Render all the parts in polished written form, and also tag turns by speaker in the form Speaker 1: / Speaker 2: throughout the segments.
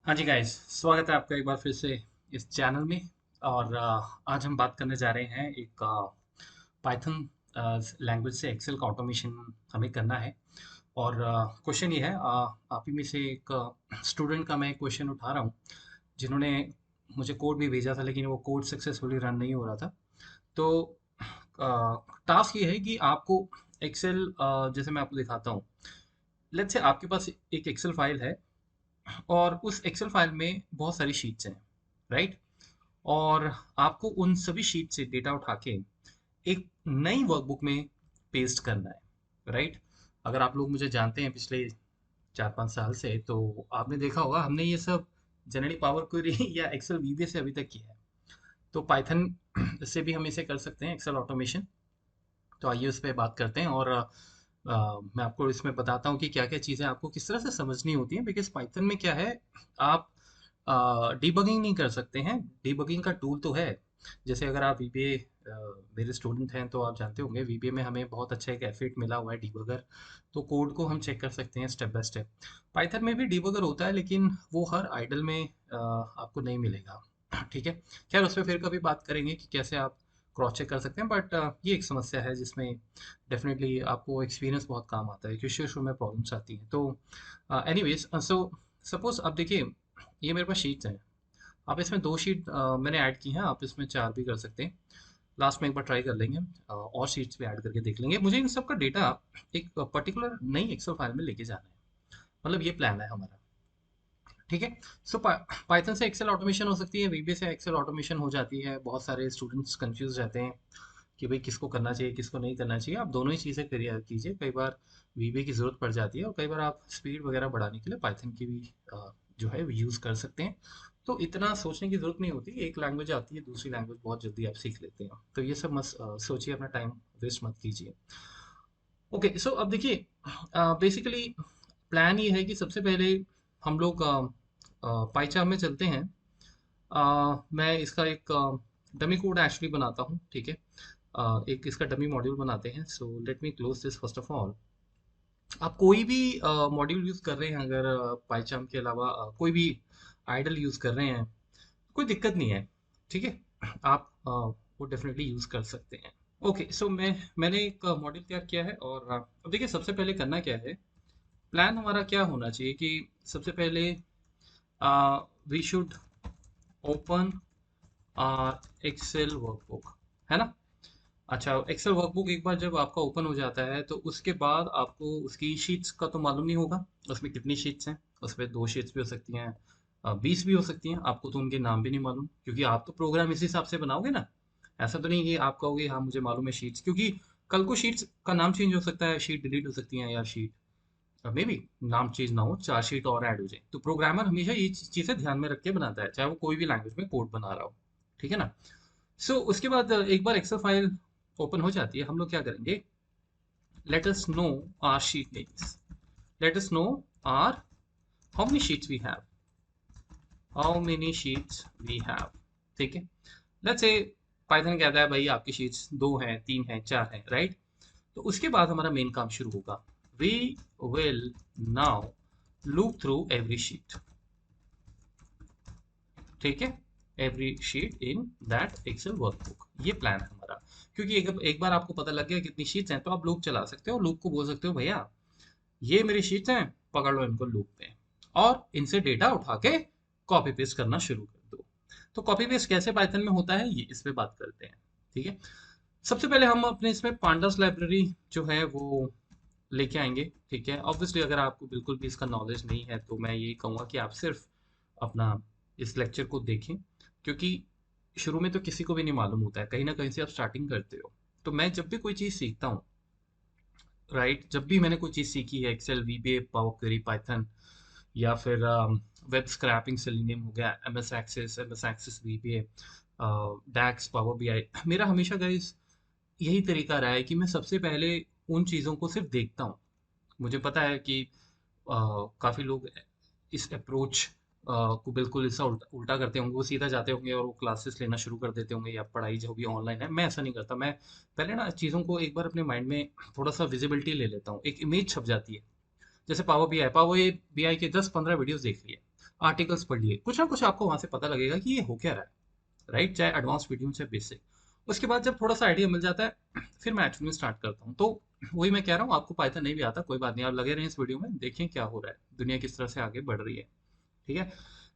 Speaker 1: हाँ जी गाइस, स्वागत है आपका एक बार फिर से इस चैनल में। और आज हम बात करने जा रहे हैं एक पाइथन लैंग्वेज से एक्सेल का ऑटोमेशन हमें करना है। और क्वेश्चन ये है, आप ही में से एक स्टूडेंट का मैं क्वेश्चन उठा रहा हूँ जिन्होंने मुझे कोड भी भेजा था, लेकिन वो कोड सक्सेसफुली रन नहीं हो रहा था। तो टास्क ये है कि आपको एक्सेल, जैसे मैं आपको दिखाता हूँ। लेट्स से आपके पास एक एक्सेल फाइल है और उस एक्सेल फाइल में बहुत सारी शीट्स हैं, राइट? और आपको उन सभी शीट से डेटा उठा के एक नई वर्कबुक में पेस्ट करना है, राइट? अगर आप लोग मुझे जानते हैं पिछले 4-5 साल से, तो आपने देखा होगा हमने ये सब जनरली पावर क्वेरी या एक्सेल वीबे से अभी तक किया है। तो पाइथन से भी हम इसे कर सकते हैं, एक्सेल ऑटोमेशन। तो आइए उस पर बात करते हैं। और मैं आपको इसमें बताता हूँ कि क्या क्या चीज़ें आपको किस तरह से समझनी होती हैं। बिकॉज पाइथन में क्या है, आप डिबगिंग नहीं कर सकते हैं। डिबगिंग का टूल तो है। जैसे अगर आप वीबीए मेरे स्टूडेंट हैं तो आप जानते होंगे, वीबीए में हमें बहुत अच्छा एक एफिट मिला हुआ है डिबगर। तो कोड को हम चेक कर सकते हैं स्टेप बाय स्टेप। पाइथन में भी डिबगर होता है, लेकिन वो हर आइडल में आपको नहीं मिलेगा। ठीक है। खैर, उस पर फिर कभी बात करेंगे कि कैसे आप क्रॉस चेक कर सकते हैं। बट ये एक समस्या है जिसमें डेफिनेटली आपको एक्सपीरियंस बहुत काम आता है, क्योंकि शुरू शुरू में प्रॉब्लम्स आती हैं। तो एनीवेज, सो सपोज अब देखिए, ये मेरे पास शीट्स हैं। आप इसमें 2 शीट मैंने ऐड की हैं, आप इसमें 4 भी कर सकते हैं। लास्ट में एक बार ट्राई कर लेंगे, और शीट्स भी ऐड करके देख लेंगे। मुझे इन सब का डेटा एक पर्टिकुलर नई एक्सेल फाइल में लेके जाना है। मतलब ये प्लान है हमारा। ठीक है। सो पाइथन से एक्सेल ऑटोमेशन हो सकती है, वीबी से एक्सेल ऑटोमेशन हो जाती है। बहुत सारे स्टूडेंट्स कंफ्यूज रहते हैं कि भाई किसको करना चाहिए किसको नहीं करना चाहिए। आप दोनों ही चीज़ें करिए कीजिए। कई बार वीबी की ज़रूरत पड़ जाती है, और कई बार आप स्पीड वगैरह बढ़ाने के लिए पाइथन की भी जो है यूज़ कर सकते हैं। तो इतना सोचने की ज़रूरत नहीं होती। एक लैंग्वेज आती है, दूसरी लैंग्वेज बहुत जल्दी आप सीख लेते हैं। तो ये सब मत सोचिए, अपना टाइम वेस्ट मत कीजिए। ओके, सो अब देखिए, बेसिकली प्लान ये है कि सबसे पहले हम लोग पाइचार्ट में चलते हैं। मैं इसका एक डमी कोड एक्चुअली बनाता हूँ, ठीक है। एक इसका डमी मॉड्यूल बनाते हैं। So let me close this first of all. आप कोई भी मॉड्यूल यूज़ कर रहे हैं, अगर पाइचार्ट के अलावा कोई भी आइडल यूज़ कर रहे हैं, कोई दिक्कत नहीं है। ठीक है। आप वो डेफिनेटली यूज़ कर सकते हैं। ओके, सो मैंने एक मॉड्यूल तैयार किया है। और अब देखिए, सबसे पहले करना क्या है। प्लान हमारा क्या होना चाहिए कि सबसे पहले we should open Excel workbook, है ना? अच्छा, एक्सेल वर्कबुक एक बार जब आपका ओपन हो जाता है, तो उसके बाद आपको उसकी शीट्स का तो मालूम नहीं होगा, उसमें कितनी शीट्स हैं। उसमें 2 शीट्स भी हो सकती हैं, 20 भी हो सकती हैं। आपको तो उनके नाम भी नहीं मालूम, क्योंकि आप तो प्रोग्राम इस हिसाब से बनाओगे ना। ऐसा तो नहीं कि आप कहोगे हाँ मुझे मालूम है शीट्स, क्योंकि कल को शीट्स का नाम चेंज हो सकता है, शीट डिलीट हो सकती है, या शीट मे बी नाम चेंज ना हो, 4 शीट और ऐड हो जाए। तो प्रोग्रामर हमेशा ये चीज़ें ध्यान में रख के बनाता है, चाहे वो कोई भी लैंग्वेज में कोड बना रहा हो। ठीक है ना? उसके बाद एक बार एक्सेल फाइल ओपन हो जाती है, हम लोग क्या करेंगे। Let us know our sheet names. Let us know our how many sheets we have. How many sheets we have. ठीक है। लेट्स से पाइथन कहता है भाई आपकी शीट्स 2 हैं, 3 हैं, 4 हैं, राइट? तो उसके बाद हमारा मेन काम शुरू होगा। We will now loop through every sheet. ठीक है। Every sheet in that Excel workbook, ये प्लान है हमारा। क्योंकि एक बार आपको पता लग गया कितनी शीट्स हैं, तो आप लूप चला सकते हो। लूप को बोल सकते हो भैया ये मेरी शीट्स हैं, पकड़ लो इनको लूप में, और इनसे डेटा उठा के कॉपी पेस्ट करना शुरू कर दो। तो कॉपी पेस्ट कैसे पाइथन में होता है, ये इस पे बात करते हैं। ठीक है। सबसे पहले हम अपने इसमें पांडास लाइब्रेरी जो है वो लेके आएंगे। ठीक है। ऑब्वियसली अगर आपको बिल्कुल भी इसका नॉलेज नहीं है, तो मैं यही कहूँगा कि आप सिर्फ अपना इस लेक्चर को देखें, क्योंकि शुरू में तो किसी को भी नहीं मालूम होता है, कहीं ना कहीं से आप स्टार्टिंग करते हो। तो मैं जब भी कोई चीज़ सीखता हूँ, राइट, जब भी मैंने कोई चीज़ सीखी है, Excel, VBA, Power Query, Python, या फिर वेब स्क्रैपिंग, सेलेनियम हो गया, M S Access VBA, DAX, Power BI, मेरा हमेशा गाइस यही तरीका रहा है कि मैं सबसे पहले उन चीज़ों को सिर्फ देखता हूँ। मुझे पता है कि काफ़ी लोग इस अप्रोच को बिल्कुल ऐसा उल्टा उल्टा करते होंगे। वो सीधा जाते होंगे और वो क्लासेस लेना शुरू कर देते होंगे, या पढ़ाई जो भी ऑनलाइन है। मैं ऐसा नहीं करता। मैं पहले ना चीज़ों को एक बार अपने माइंड में थोड़ा सा विजिबिलिटी ले लेता हूँ, एक इमेज छप जाती है। जैसे पावर बीआई के 10-15 वीडियोस देख लिए, आर्टिकल्स पढ़ लिए, कुछ ना कुछ आपको वहाँ से पता लगेगा कि ये हो क्या रहा है, राइट? चाहे एडवांस वीडियो चाहे बेसिक। उसके बाद जब थोड़ा सा आइडिया मिल जाता है फिर मैं एक्चुअली स्टार्ट करता हूँ। तो वही मैं कह रहा हूँ, आपको पाइथन नहीं भी आता कोई बात नहीं, आप लगे रहें इस वीडियो में, देखें क्या हो रहा है, दुनिया किस तरह से आगे बढ़ रही है। ठीक है।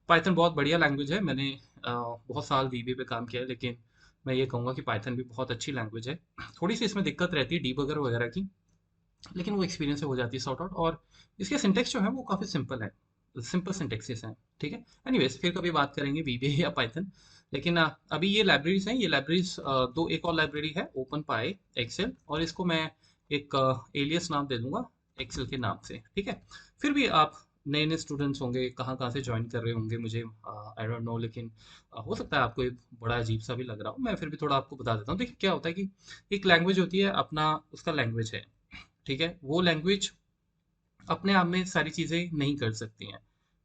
Speaker 1: पाइथन बहुत बढ़िया लैंग्वेज है। मैंने बहुत साल वीबी पे काम किया है, लेकिन मैं ये कहूँगा कि पाइथन भी बहुत अच्छी लैंग्वेज है। थोड़ी सी इसमें दिक्कत रहती है डीबगर वगैरह की, लेकिन वो एक्सपीरियंस से हो जाती है सॉर्ट आउट। और इसके सिंटेक्स जो है वो काफ़ी सिंपल है, सिंपल सिंटेक्सेस हैं। ठीक है। एनीवेज फिर कभी बात करेंगे वीबी या पाइथन। लेकिन अभी ये लाइब्रेरीज हैं, ये लाइब्रेरीज दो, एक और लाइब्रेरी है ओपन पाई एक्सेल, और इसको मैं एक एलियस नाम दे दूंगा एक्सेल के नाम से। ठीक है। फिर भी आप नए नए स्टूडेंट्स होंगे, कहाँ कहाँ से ज्वाइन कर रहे होंगे मुझे आई डोंट नो, लेकिन हो सकता है आपको एक बड़ा अजीब सा भी लग रहा हो। मैं फिर भी थोड़ा आपको बता देता हूँ। देखिए क्या होता है कि एक लैंग्वेज होती है अपना, उसका लैंग्वेज है। ठीक है। वो लैंग्वेज अपने आप में सारी चीज़ें नहीं कर सकती हैं।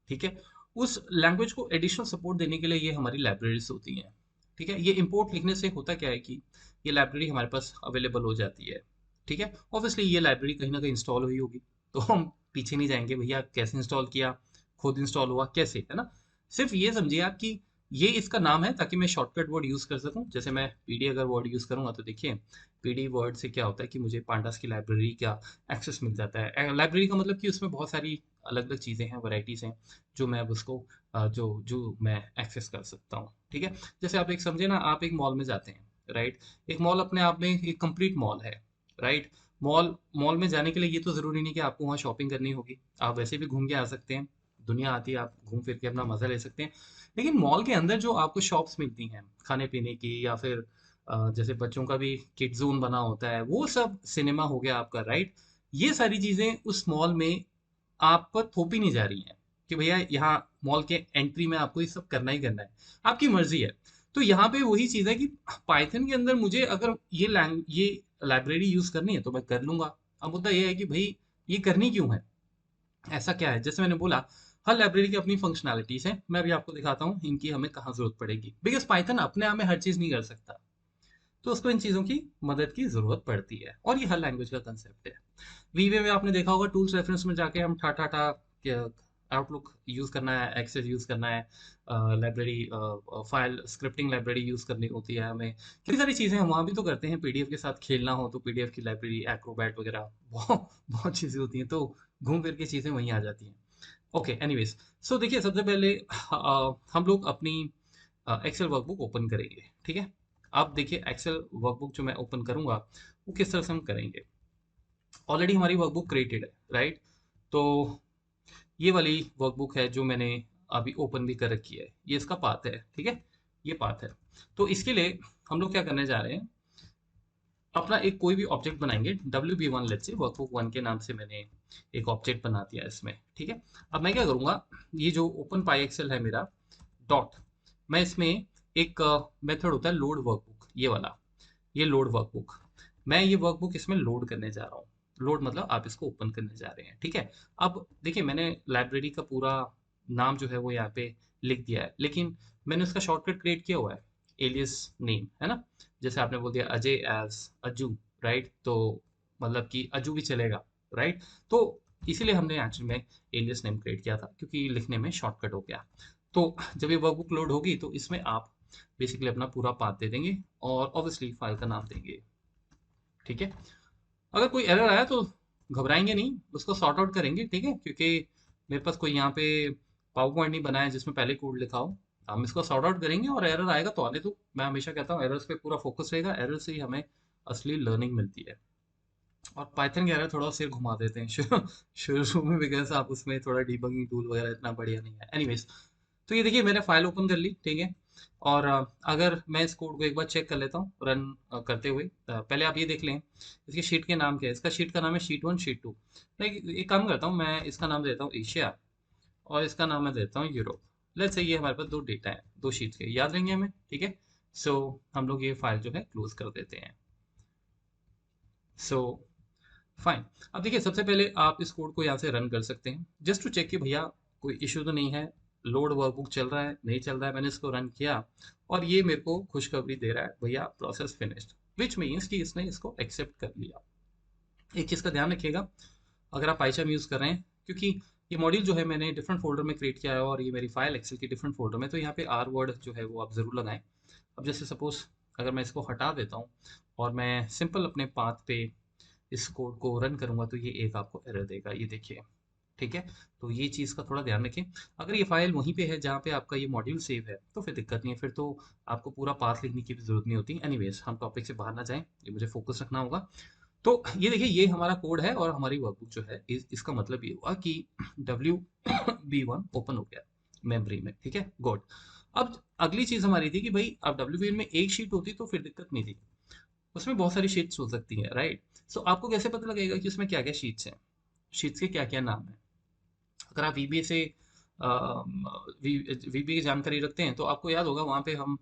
Speaker 1: ठीक है। उस लैंग्वेज को एडिशनल सपोर्ट देने के लिए ये हमारी लाइब्रेरीज होती हैं। ठीक है। ये इंपोर्ट लिखने से होता क्या है कि ये लाइब्रेरी हमारे पास अवेलेबल हो जाती है। ठीक है। ऑब्वियसली ये लाइब्रेरी कहीं ना कहीं इंस्टॉल हुई होगी, तो हम पीछे नहीं जाएंगे भैया कैसे इंस्टॉल किया, खुद इंस्टॉल हुआ कैसे, है ना? सिर्फ ये समझिए आप कि ये इसका नाम है ताकि मैं शॉर्टकट वर्ड यूज़ कर सकूं। जैसे मैं पीडी अगर वर्ड यूज़ करूंगा तो देखिए, पीडी वर्ड से क्या होता है कि मुझे पांडास की लाइब्रेरी का एक्सेस मिल जाता है। लाइब्रेरी का मतलब कि उसमें बहुत सारी अलग अलग चीज़ें हैं, वैरायटीज़ हैं, जो मैं अब उसको जो मैं एक्सेस कर सकता हूँ। ठीक है। जैसे आप एक समझे ना, आप एक मॉल में जाते हैं, राइट? एक मॉल अपने आप में एक कंप्लीट मॉल है, राइट? मॉल मॉल में जाने के लिए ये तो ज़रूरी नहीं कि आपको वहाँ शॉपिंग करनी होगी, आप वैसे भी घूम के आ सकते हैं। दुनिया आती है, आप घूम फिर के अपना मज़ा ले सकते हैं। लेकिन मॉल के अंदर जो आपको शॉप्स मिलती हैं खाने पीने की, या फिर जैसे बच्चों का भी किड जोन बना होता है, वो सब सिनेमा हो गया आपका, राइट? ये सारी चीज़ें उस मॉल में आप पर थोपी नहीं जा रही हैं कि भैया यहाँ मॉल के एंट्री में आपको ये सब करना ही करना है, आपकी मर्जी है। तो यहाँ पे वही चीज़ है कि पाइथन के अंदर मुझे अगर ये लाइब्रेरी यूज़ करनी है तो मैं कर लूंगा। अब मुद्दा ये है कि भाई ये करनी क्यों है, ऐसा क्या है? जैसे मैंने बोला, हर लाइब्रेरी की अपनी फंक्शनैलिटीज हैं। मैं अभी आपको दिखाता हूँ इनकी हमें कहाँ जरूरत पड़ेगी, बिकॉज पाइथन अपने आप में हर चीज़ नहीं कर सकता, तो उसको इन चीज़ों की मदद की ज़रूरत पड़ती है, और ये हर लैंग्वेज का कंसेप्ट है। वीवे में आपने देखा होगा, टूल्स रेफरेंस में जाके हम ठा ठा ठा आउटलुक यूज़ करना है, एक्सेस यूज़ करना है, library file scripting library use करनी होती है हमें, कितनी सारी चीज़ें हम वहाँ भी तो करते हैं। पीडीएफ के साथ खेलना हो तो पीडीएफ की लाइब्रेरी, एक्रोबैट वगैरह बहुत बहुत चीज़ें होती हैं, तो घूम फिर के चीज़ें वहीं आ जाती हैं। ओके, एनीवेज, सो देखिए सबसे पहले हम लोग अपनी एक्सेल वर्कबुक ओपन करेंगे। ठीक है। अब देखिए एक्सेल वर्कबुक जो मैं ओपन करूंगा वो किस तरह से हम करेंगे। ऑलरेडी हमारी वर्कबुक क्रिएटेड है, राइट? तो ये वाली वर्कबुक है जो मैंने अभी ओपन भी कर रखी है, ये इसका पाथ है। ठीक है। ये पाथ है। तो इसके लिए हम लोग क्या करने जा रहे हैं, अपना एक कोई भी ऑब्जेक्ट बनाएंगे, WB1 लेट्स से, वर्कबुक 1 के नाम से मैंने एक ऑब्जेक्ट बना दिया इसमें। ठीक है। अब मैं क्या करूंगा, ये जो ओपन पाई एक्सेल है मेरा डॉट, मैं इसमें एक मेथड होता है लोड वर्कबुक, ये वाला, ये लोड वर्कबुक, मैं ये वर्कबुक इसमें लोड करने जा रहा हूँ। लोड मतलब आप इसको ओपन करने जा रहे हैं। ठीक है। अब देखिए मैंने लाइब्रेरी का पूरा नाम जो है वो यहाँ पे लिख दिया है, लेकिन मैंने उसका शॉर्टकट क्रिएट किया हुआ है, एलियस नेम, है ना? जैसे आपने बोल दिया अजय एज अजू, राइट? तो मतलब कि अजू भी चलेगा, राइट? तो इसीलिए हमने एक्चुअली में एलियस नेम क्रिएट किया था, क्योंकि लिखने में शॉर्टकट हो गया। तो जब ये वर्कबुक लोड होगी तो इसमें आप बेसिकली अपना पूरा पाथ दे देंगे, और ऑब्वियसली फाइल का नाम देंगे। ठीक है। अगर कोई एरर आया तो घबराएंगे नहीं, उसको सॉर्ट आउट करेंगे। ठीक है। क्योंकि मेरे पास कोई यहाँ पे पावर पॉइंट नहीं बनाया जिसमें पहले कोड लिखा हो। हम इसको सॉर्ट आउट करेंगे, और एरर आएगा तो आने दो। मैं हमेशा कहता हूँ एरर्स पे पूरा फोकस रहेगा, एरर से ही हमें असली लर्निंग मिलती है। और पाइथन के एरर थोड़ा सिर घुमा देते हैं शुरू शुरू में, बिकॉज आप उसमें थोड़ा डिबगिंग टूल वगैरह इतना बढ़िया नहीं है। एनीवेज, तो ये देखिए मैंने फाइल ओपन कर ली। ठीक है। और अगर मैं इस कोड को एक बार चेक कर लेता हूँ रन करते हुए, पहले आप ये देख लें इसकी शीट के नाम क्या है। इसका शीट का नाम है शीट 1 शीट 2। मैं एक काम करता हूँ, मैं इसका नाम देता हूँ एशिया, और इसका नाम मैं देता हूँ यूरोप। लेट्स से ये हमारे पास दो डेटा है, दो शीट्स के, याद रहेंगे हमें। ठीक है। सो हम लोग ये फाइल जो है क्लोज कर देते हैं। So fine. अब देखिए सबसे पहले आप इस कोड को यहाँ से रन कर सकते हैं, जस्ट टू चेक कि भैया कोई इश्यू तो नहीं है, लोड वर्कबुक चल रहा है नहीं चल रहा है। मैंने इसको रन किया और ये मेरे को खुशखबरी दे रहा है, भैया प्रोसेस फिनिश्ड, विच मीन्स कि इसने इसको एक्सेप्ट कर लिया। एक चीज़ का ध्यान रखिएगा, अगर आप पाइथन यूज़ कर रहे हैं, क्योंकि ये मॉड्यूल जो है मैंने डिफरेंट फोल्डर में क्रिएट किया है और ये मेरी फाइल एक्सेल की डिफरेंट फोल्डर में, तो यहाँ पे आर वर्ड जो है वो आप ज़रूर लगाएं। अब जैसे सपोज अगर मैं इसको हटा देता हूँ और मैं सिंपल अपने पाथ पे इस कोड को रन करूंगा तो ये एक आपको एरर देगा, ये देखिए। ठीक है, तो ये चीज़ का थोड़ा ध्यान रखें। अगर ये फाइल वहीं पे है जहाँ पे आपका ये मॉड्यूल सेव है तो फिर दिक्कत नहीं है, फिर तो आपको पूरा पाथ लिखने की भी जरूरत नहीं होती। एनीवेज, हम टॉपिक से बाहर ना जाएं, ये मुझे फोकस रखना होगा। तो ये देखिए, ये हमारा कोड है और हमारी वर्कबुक जो है इसका मतलब ये हुआ कि W B1 ओपन हो गया मेमोरी में। ठीक है, गुड। अब अगली चीज़ हमारी थी कि भाई अब W में एक शीट होती तो फिर दिक्कत नहीं थी, उसमें बहुत सारी शीट्स हो सकती हैं, राइट। सो आपको कैसे पता लगेगा कि उसमें क्या क्या शीट्स हैं, शीट्स के क्या क्या नाम हैं। अगर आप वीबीए से वीबीए की जानकारी रखते हैं तो आपको याद होगा वहाँ पे हम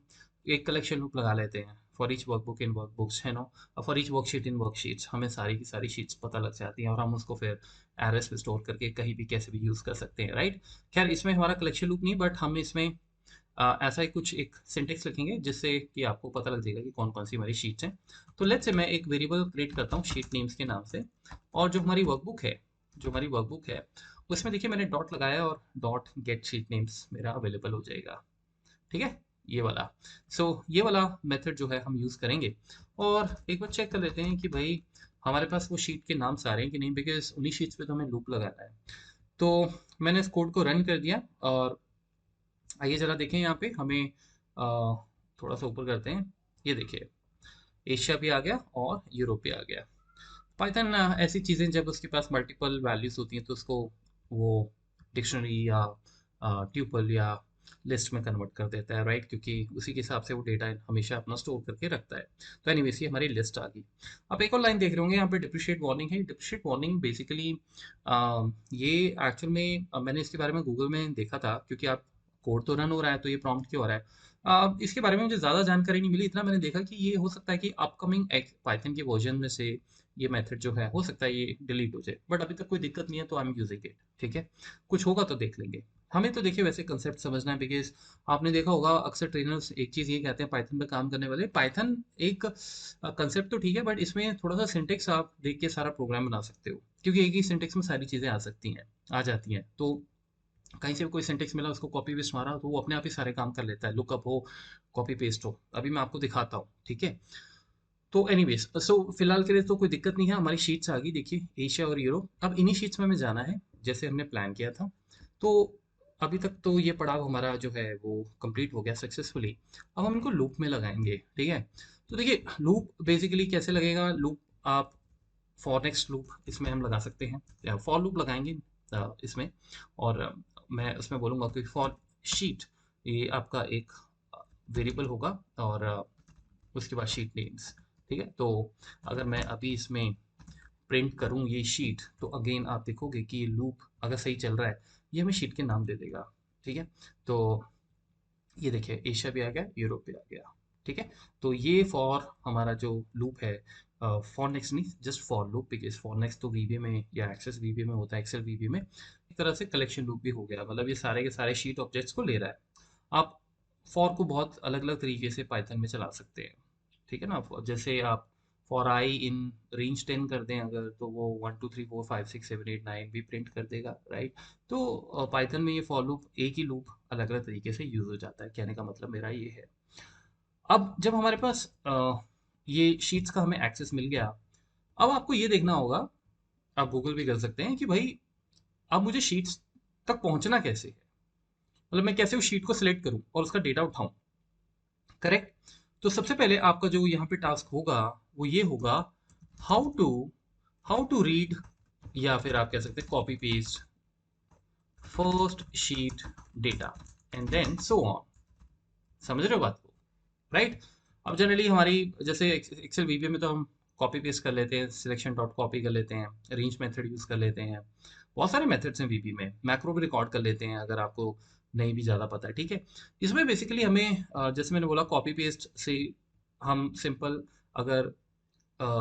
Speaker 1: एक कलेक्शन लूप लगा लेते हैं for each workbook in workbooks, है नो, for each worksheet in worksheets, हमें सारी की सारी शीट्स पता लग जाती हैं और हम उसको फिर एरएस में स्टोर करके कहीं भी कैसे भी यूज़ कर सकते हैं, राइट। खैर इसमें हमारा कलेक्शन लूप नहीं, बट हम इसमें ऐसा ही कुछ एक सिंटेक्स लिखेंगे जिससे कि आपको पता लग जाएगा कि कौन कौन सी हमारी शीट्स हैं। तो लेट्स से मैं एक वेरिएबल क्रिएट करता हूँ शीट नेम्स के नाम से, और जो हमारी वर्कबुक है उसमें देखिए मैंने डॉट लगाया और डॉट गेट शीट नेम्स मेरा अवेलेबल हो जाएगा। ठीक है, ये वाला। ये वाला मेथड जो है हम यूज़ करेंगे। और एक बार चेक कर लेते हैं कि भाई हमारे पास वो शीट के नाम सारे हैं कि नहीं, बिकॉज उन्हीं शीट्स पे तो हमें लूप लगाना है। तो मैंने इस कोड को रन कर दिया और आइए जरा देखें यहाँ पे हमें थोड़ा सा ऊपर करते हैं। ये देखिए, एशिया भी आ गया और यूरोप भी आ गया। पाइथन ऐसी चीज़ें जब उसके पास मल्टीपल वैल्यूज होती हैं तो उसको वो डिक्शनरी या ट्यूपल या लिस्ट में कन्वर्ट कर देता है, राइट, क्योंकि उसी के हिसाब से वो डेटा हमेशा अपना स्टोर करके रखता है। तो एनीवेज ये हमारी लिस्ट आ गई। अब एक और लाइन देख रहे होंगे यहाँ पे, डिप्रिशिएट वार्निंग है। डिप्रिशिएट वार्निंग बेसिकली ये एक्चुअल में मैंने इसके बारे में गूगल में देखा था, क्योंकि आप कोड तो रन हो रहा है तो ये प्रॉम्प्ट क्यों हो रहा है। इसके बारे में मुझे ज़्यादा जानकारी नहीं मिली, इतना मैंने देखा कि ये हो सकता है कि अपकमिंग पाइथन के वर्जन में से ये मेथड जो है हो सकता है ये डिलीट हो जाए, बट अभी तक कोई दिक्कत नहीं है तो आई एम यूजिंग इट। ठीक है, कुछ होगा तो देख लेंगे। हमें तो देखिए वैसे कंसेप्ट समझना है, बिकॉज आपने देखा होगा अक्सर ट्रेनर्स एक चीज़ ये कहते हैं पाइथन पे काम करने वाले, पाइथन एक कंसेप्ट तो ठीक है बट इसमें थोड़ा सा सिंटेक्स आप देख के सारा प्रोग्राम बना सकते हो, क्योंकि एक ही सिंटेक्स में सारी चीज़ें आ सकती हैं, आ जाती हैं। तो कहीं से भी कोई सिंटेक्स मिला उसको कॉपी पेस्ट मारा तो वो अपने आप ही सारे काम कर लेता है, लुकअप हो, कॉपी पेस्ट हो। अभी मैं आपको दिखाता हूँ, ठीक है। तो एनीवेज, फिलहाल के लिए तो कोई दिक्कत नहीं है, हमारी शीट्स आ गई देखिए, एशिया और यूरोप। अब इन्हीं शीट्स में हमें जाना है जैसे हमने प्लान किया था। तो अभी तक तो ये पड़ाव हमारा जो है वो कंप्लीट हो गया सक्सेसफुली। अब हम इनको लूप में लगाएंगे, ठीक है। तो देखिए लूप बेसिकली कैसे लगेगा, लूप आप फॉर नेक्स्ट लूप इसमें हम लगा सकते हैं, या फॉर लूप लगाएंगे इसमें। और मैं उसमें बोलूँगा कि फॉर शीट, ये आपका एक वेरिएबल होगा और उसके बाद शीट नेम्स। ठीक है, तो अगर मैं अभी इसमें प्रिंट करूँ ये शीट तो अगेन आप देखोगे कि ये लूप अगर सही चल रहा है ये हमें शीट के नाम दे देगा। ठीक है, तो ये देखिए एशिया भी आ गया, यूरोप भी आ गया। ठीक है, तो ये फॉर हमारा जो लूप है, फॉर नेक्स्ट नहीं, just for loop, because for next तो वीबीए में या एक्सेस वीबीए में होता है, एक्सेल वीबीए में एक तरह से कलेक्शन लूप भी हो गया, मतलब ये सारे के सारे शीट ऑब्जेक्ट्स को ले रहा है। आप फॉर को बहुत अलग अलग तरीके से पाइथन में चला सकते हैं। ठीक है ना, जैसे आप फॉर आई इन रेंज 10 कर दें अगर, तो वो 1 2 3 4 5 6 7 8 9 भी प्रिंट कर देगा, राइट। तो पाइथन में ये फॉर लूप एक ही लूप अलग अलग तरीके से यूज हो जाता है, कहने का मतलब मेरा ये है। अब जब हमारे पास ये शीट्स का हमें एक्सेस मिल गया, अब आपको ये देखना होगा, आप गूगल भी कर सकते हैं कि भाई अब मुझे शीट्स तक पहुंचना कैसे है, मतलब मैं कैसे उस शीट को सिलेक्ट करूं और उसका डेटा उठाऊं, करेक्ट। तो सबसे पहले आपका जो यहाँ पे टास्क होगा वो ये होगा, how to how to read, या फिर आप कह सकते हैं copy paste first sheet data and then so on. समझ रहे हो बात को, राइट। अब जनरली हमारी जैसे एक्सेल वीबीए में तो हम कॉपी पेस्ट कर लेते हैं, सिलेक्शन डॉट कॉपी कर लेते हैं, रेंज मेथड यूज कर लेते हैं, बहुत सारे मेथड्स हैं वीबी में, मैक्रो भी रिकॉर्ड कर लेते हैं अगर आपको नहीं भी ज़्यादा पता है। ठीक है, इसमें बेसिकली हमें जैसे मैंने बोला कॉपी पेस्ट से हम सिंपल अगर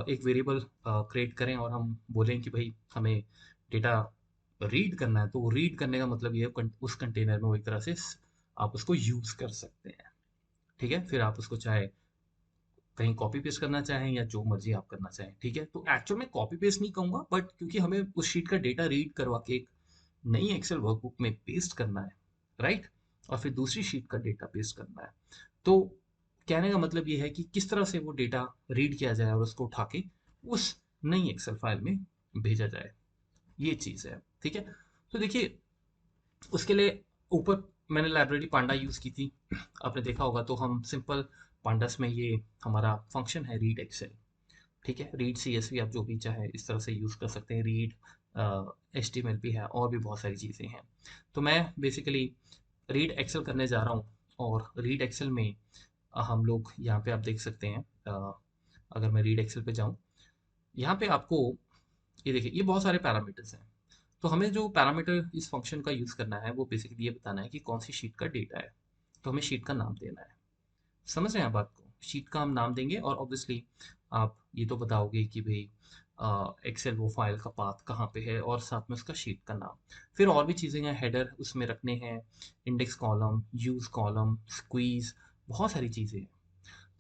Speaker 1: एक वेरिएबल क्रिएट करें और हम बोलें कि भाई हमें डेटा रीड करना है, तो वो रीड करने का मतलब ये है उस कंटेनर में वो एक तरह से आप उसको यूज कर सकते हैं। ठीक है, फिर आप उसको चाहे कहीं कॉपी पेस्ट करना चाहें या जो मर्जी आप करना चाहें। ठीक है, तो एक्चुअल में कॉपी पेस्ट नहीं कहूंगा, बट क्योंकि हमें उस शीट का डेटा रीड करवा के एक नई एक्सेल वर्कबुक में पेस्ट करना है, राइट, और फिर दूसरी शीट का डेटा पेस्ट करना है। तो कहने का मतलब ये है कि किस तरह से वो डेटा रीड किया जाए और उसको उठा के उस नई एक्सेल फाइल में भेजा जाए, ये चीज़ है। ठीक है, तो देखिए उसके लिए ऊपर मैंने लाइब्रेरी पांडा यूज़ की थी, आपने देखा होगा। तो हम सिंपल पांडास में ये हमारा फंक्शन है रीड एक्सेल। ठीक है, रीड CSV आप जो भी चाहे इस तरह से यूज़ कर सकते हैं। रीड HTML भी है और भी बहुत सारी चीज़ें हैं। तो मैं बेसिकली रीड एक्सेल करने जा रहा हूँ। और रीड एक्सेल में हम लोग यहाँ पे आप देख सकते हैं, अगर मैं रीड एक्सेल पे जाऊँ, यहाँ पे आपको ये देखिए ये बहुत सारे पैरामीटर्स हैं। तो हमें जो पैरामीटर इस फंक्शन का यूज़ करना है वो बेसिकली ये बताना है कि कौन सी शीट का डेटा है। तो हमें शीट का नाम देना है। समझ रहे हैं आप बात को? शीट का हम नाम देंगे और ऑब्वियसली आप ये तो बताओगे कि भाई एक्सेल वो फाइल का पाथ कहाँ पे है और साथ में उसका शीट का नाम। फिर और भी चीज़ें हैं, हेडर उसमें रखने हैं, index column, use column, squeeze, बहुत सारी चीज़ें हैं।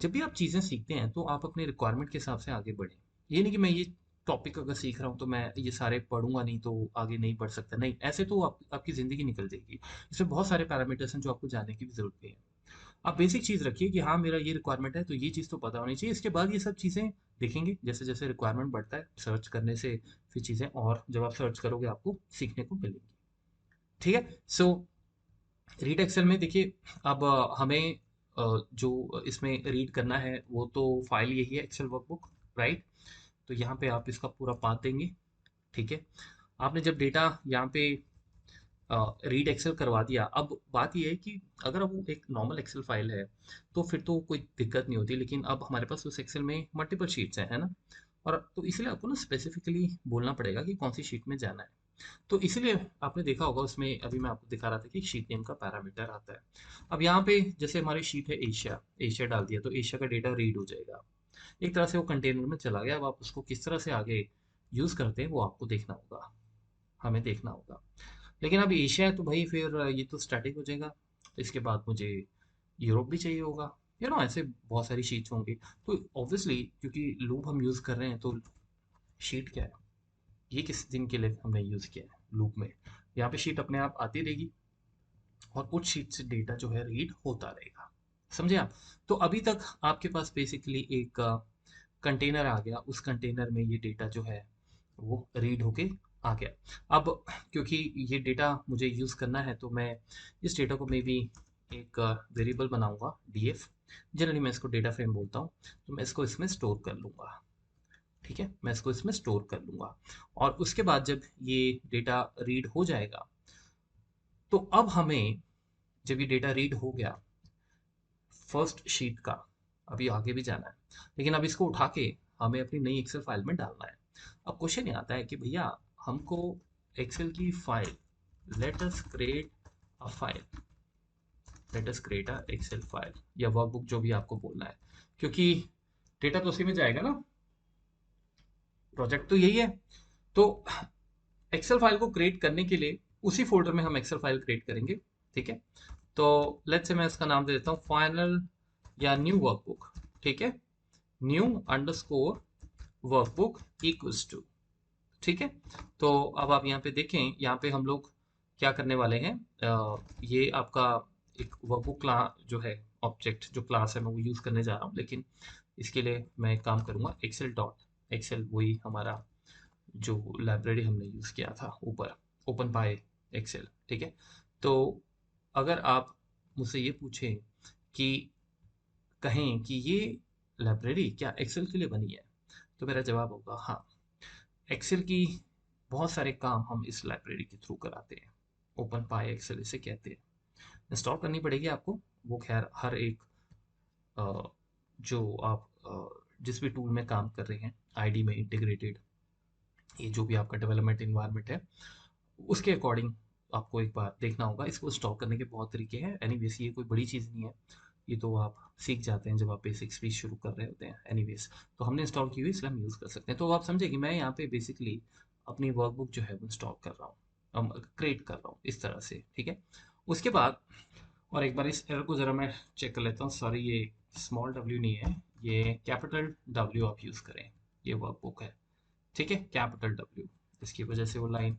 Speaker 1: जब भी आप चीज़ें सीखते हैं तो आप अपने रिक्वायरमेंट के हिसाब से आगे बढ़ें। ये नहीं कि मैं ये टॉपिक अगर सीख रहा हूँ तो मैं ये सारे पढ़ूंगा नहीं तो आगे नहीं बढ़ सकता, नहीं, ऐसे तो आपकी ज़िंदगी निकल जाएगी। इसमें बहुत सारे पैरामीटर्स हैं जो आपको जानने की भी ज़रूरत भी है। आप बेसिक चीज़ रखिए कि हाँ मेरा ये रिक्वायरमेंट है तो ये चीज़ तो पता होनी चाहिए। इसके बाद ये सब चीज़ें देखेंगे जैसे जैसे रिक्वायरमेंट बढ़ता है, सर्च करने से फिर चीज़ें, और जब आप सर्च करोगे आपको सीखने को मिलेंगी। ठीक है, सो रीड एक्सेल में देखिए अब हमें जो इसमें रीड करना है वो तो फाइल यही है, एक्सेल वर्कबुक, राइट। तो यहाँ पे आप इसका पूरा पाथ देंगे। ठीक है, आपने जब डेटा यहाँ पे रीड एक्सेल करवा दिया, अब बात ये है कि अगर अब वो एक नॉर्मल एक्सेल फाइल है तो फिर तो कोई दिक्कत नहीं होती, लेकिन अब हमारे पास उस एक्सेल में मल्टीपल शीट्स हैं, है ना। और तो इसलिए आपको ना स्पेसिफिकली बोलना पड़ेगा कि कौन सी शीट में जाना है। तो इसीलिए आपने देखा होगा उसमें अभी मैं आपको दिखा रहा था कि शीट नेम का पैरामीटर आता है। अब यहाँ पे जैसे हमारी शीट है एशिया, एशिया डाल दिया तो एशिया का डेटा रीड हो जाएगा। एक तरह से वो कंटेनर में चला गया। अब आप उसको किस तरह से आगे यूज़ करते हैं वो आपको देखना होगा, हमें देखना होगा। लेकिन अब एशिया है तो भाई फिर ये तो स्टैटिक हो जाएगा। तो इसके बाद मुझे यूरोप भी चाहिए होगा, ऐसे बहुत सारी शीट्स होंगी। तो ऑब्वियसली क्योंकि लूप हम यूज़ कर रहे हैं तो शीट क्या है, ये किस दिन के लिए हमने यूज़ किया है लूप में, यहाँ पे शीट अपने आप आती रहेगी और उस शीट से डेटा जो है रीड होता रहेगा। समझे आप? तो अभी तक आपके पास बेसिकली एक कंटेनर आ गया, उस कंटेनर में ये डेटा जो है वो रीड होके आ गया। अब क्योंकि ये डेटा मुझे यूज़ करना है तो मैं इस डेटा को मे बी एक वेरिएबल बनाऊंगा, DF। जनरली मैं इसको डेटा फ्रेम बोलता हूँ। तो मैं इसको इसमें स्टोर कर लूँगा। ठीक है, मैं इसको इसमें स्टोर कर लूँगा। और उसके बाद जब ये डेटा रीड हो जाएगा तो अब हमें, जब ये डेटा रीड हो गया फर्स्ट शीट का, अभी आगे भी जाना है, लेकिन अब इसको उठा के हमें अपनी नई एक्सेल फाइल में डालना है। अब क्वेश्चन ये आता है कि भैया हमको एक्सेल की file, let us create a file, let us create a Excel file या वर्कबुक, जो भी आपको बोलना है, क्योंकि डेटा तो उसी में जाएगा ना, प्रोजेक्ट तो यही है। तो एक्सेल फाइल को क्रिएट करने के लिए उसी फोल्डर में हम एक्सेल फाइल क्रिएट करेंगे। ठीक है, तो लेट्स से मैं इसका नाम दे देता हूँ फाइनल या न्यू वर्कबुक। ठीक है, new underscore workbook equals to. ठीक है, तो अब आप यहाँ पे देखें, यहाँ पे हम लोग क्या करने वाले हैं, ये आपका एक वर्कबुक क्लास जो है, ऑब्जेक्ट जो क्लास है मैं वो यूज़ करने जा रहा हूँ। लेकिन इसके लिए मैं एक काम करूँगा, एक्सेल डॉट एक्सेल, वही हमारा जो लाइब्रेरी हमने यूज़ किया था ऊपर, ओपन पाए एक्सेल। ठीक है, तो अगर आप मुझसे ये पूछें कि कहें कि ये लाइब्रेरी क्या एक्सेल के लिए बनी है, तो मेरा जवाब होगा हाँ। एक्सेल की बहुत सारे काम हम इस लाइब्रेरी के थ्रू कराते हैं। ओपन पाई एक्सेल इसे कहते हैं। इंस्टॉल करनी पड़ेगी आपको, वो खैर हर एक जो आप जिस भी टूल में काम कर रहे हैं, आईडी में इंटीग्रेटेड, ये जो भी आपका डेवलपमेंट इन्वायरमेंट है उसके अकॉर्डिंग आपको एक बार देखना होगा। इसको इंस्टॉल करने के बहुत तरीके हैं। एनीवेज ये कोई बड़ी चीज़ नहीं है, ये तो आप सीख जाते हैं जब आप बेसिक्स भी शुरू कर रहे होते हैं। एनीवेज तो हमने इंस्टॉल की हुई इसलिए हम यूज़ कर सकते हैं। तो आप समझे कि मैं यहाँ पे बेसिकली अपनी वर्कबुक जो है वो इंस्टॉल कर रहा हूँ, क्रिएट कर रहा हूँ इस तरह से। ठीक है, उसके बाद और एक बार इस एरर को ज़रा मैं चेक कर लेता हूँ। सॉरी, ये स्मॉल W नहीं है, ये कैपिटल W आप यूज़ करें। ये वर्कबुक है, ठीक है, कैपिटल W। इसकी वजह से वो लाइन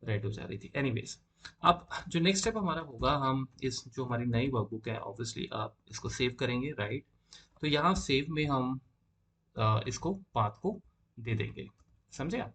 Speaker 1: रेड हो जा रही थी। एनीवेज, अब जो नेक्स्ट स्टेप हमारा होगा, हम इस जो हमारी नई वर्कबुक है ऑब्वियसली आप इसको सेव करेंगे, राइट। तो यहाँ सेव में हम इसको पाथ को दे देंगे, समझे आप।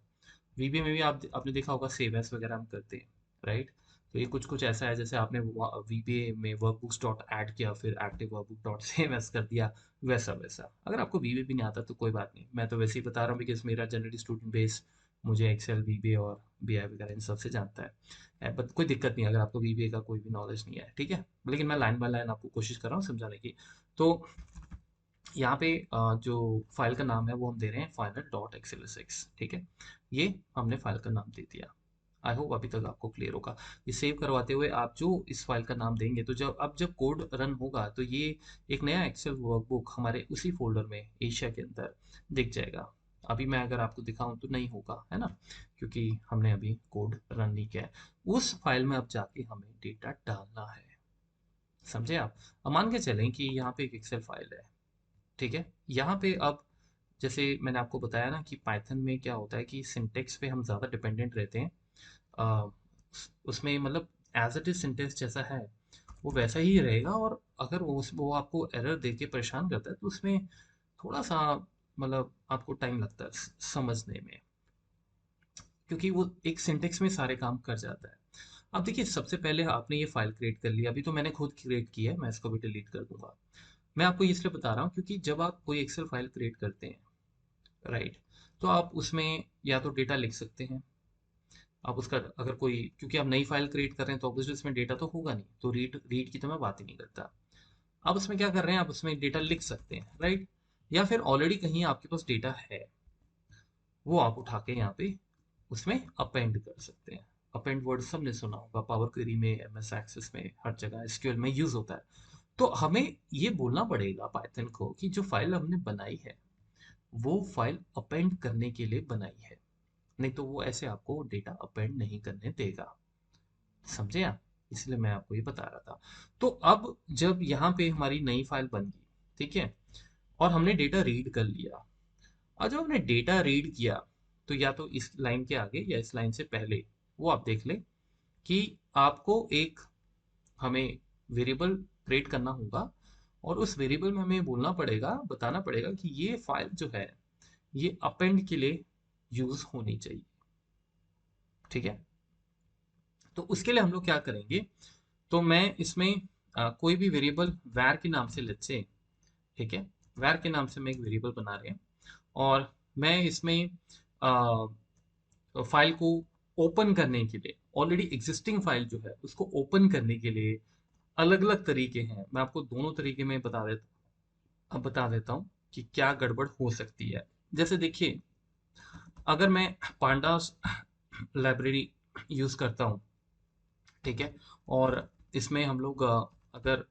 Speaker 1: वीबीए में भी आपने देखा होगा सेव एस वगैरह हम करते हैं, राइट। तो ये कुछ कुछ ऐसा है जैसे आपने वीबीए में वर्कबुक्स डॉट ऐड किया फिर active workbook dot save S कर दिया, वैसा वैसा। अगर आपको वीबीए भी नहीं आता तो कोई बात नहीं, मैं तो वैसे ही बता रहा हूँ बिकॉज मेरा जनरली स्टूडेंट बेस मुझे एक्सेल वीबीए और बीआई वगैरह इन सब से जानता है, बट कोई दिक्कत नहीं अगर आपको वीबीए का कोई भी नॉलेज नहीं है, ठीक है। लेकिन मैं लाइन बाय लाइन आपको कोशिश कर रहा हूँ समझाने की। तो यहाँ पे जो फाइल का नाम है वो हम दे रहे हैं फाइनल डॉट एक्सएलएसएक्स, ठीक है। ये हमने फाइल का नाम दे दिया। आई होप अभी तक आपको क्लियर होगा। ये सेव करवाते हुए आप जो इस फाइल का नाम देंगे तो जब कोड रन होगा तो ये एक नया एक्सेल वर्कबुक हमारे उसी फोल्डर में एशिया के अंदर दिख जाएगा। अभी मैं अगर आपको दिखाऊं तो नहीं होगा, है ना, क्योंकि हमने अभी कोड रन नहीं किया है। उस फाइल में अब जाके हमें डेटा डालना है, समझे आप। अब मान के चलें कि यहाँ पे एक एक्सेल फाइल है, ठीक है। यहाँ पे अब जैसे मैंने आपको बताया ना कि पाइथन में क्या होता है कि सिंटेक्स पे हम ज़्यादा डिपेंडेंट रहते हैं। अ, उसमें मतलब एज इट इज सिंटेक्स जैसा है वो वैसा ही रहेगा, और अगर वो आपको एरर दे के परेशान करता है तो उसमें थोड़ा सा मतलब आपको टाइम लगता है समझने में, क्योंकि वो एक सिंटेक्स में सारे काम कर जाता है। अब देखिए सबसे पहले आपने ये फाइल क्रिएट कर लिया, अभी तो मैंने खुद क्रिएट की है, मैं इसको भी डिलीट कर दूंगा। मैं आपको ये इसलिए बता रहा हूँ क्योंकि जब आप कोई एक्सेल फाइल क्रिएट करते हैं, राइट, तो आप उसमें या तो डेटा लिख सकते हैं। आप उसका अगर कोई, क्योंकि आप नई फाइल क्रिएट कर रहे हैं तो ऑब्वियसली उसमें डेटा तो होगा नहीं, तो रीड रीड की तो मैं बात ही नहीं करता। आप उसमें क्या कर रहे हैं, आप उसमें डेटा लिख सकते हैं, राइट। या फिर ऑलरेडी कहीं आपके पास डेटा है, वो आप उठा के यहाँ पे उसमें अपेंड कर सकते हैं। अपेंड वर्ड सबने सुना होगा, पावर क्वेरी में, एमएस एक्सेस में, हर जगह एसक्यूएल में यूज होता है। तो हमें ये बोलना पड़ेगा पाइथन को कि जो फाइल हमने बनाई है वो फाइल अपेंड करने के लिए बनाई है, नहीं तो वो ऐसे आपको डेटा अपेंड नहीं करने देगा, समझे आप। इसलिए मैं आपको ये बता रहा था। तो अब जब यहाँ पे हमारी नई फाइल बन गई, ठीक है, और हमने डेटा रीड कर लिया, और जब हमने डेटा रीड किया तो या तो इस लाइन के आगे या इस लाइन से पहले वो आप देख लें कि आपको एक हमें वेरिएबल क्रिएट करना होगा, और उस वेरिएबल में हमें बोलना पड़ेगा, बताना पड़ेगा कि ये फाइल जो है ये अपेंड के लिए यूज होनी चाहिए, ठीक है। तो उसके लिए हम लोग क्या करेंगे, तो मैं इसमें कोई भी वेरिएबल वैर के नाम से लेट्स से, ठीक है, वैर के नाम से मैं एक वेरिएबल बना रहे हैं, और मैं इसमें फाइल को ओपन करने के लिए, ऑलरेडी एग्जिस्टिंग फाइल जो है उसको ओपन करने के लिए अलग अलग तरीके हैं। मैं आपको दोनों तरीके में बता देता हूँ कि क्या गड़बड़ हो सकती है। जैसे देखिए, अगर मैं पांडास लाइब्रेरी यूज करता हूँ, ठीक है, और इसमें हम लोग अगर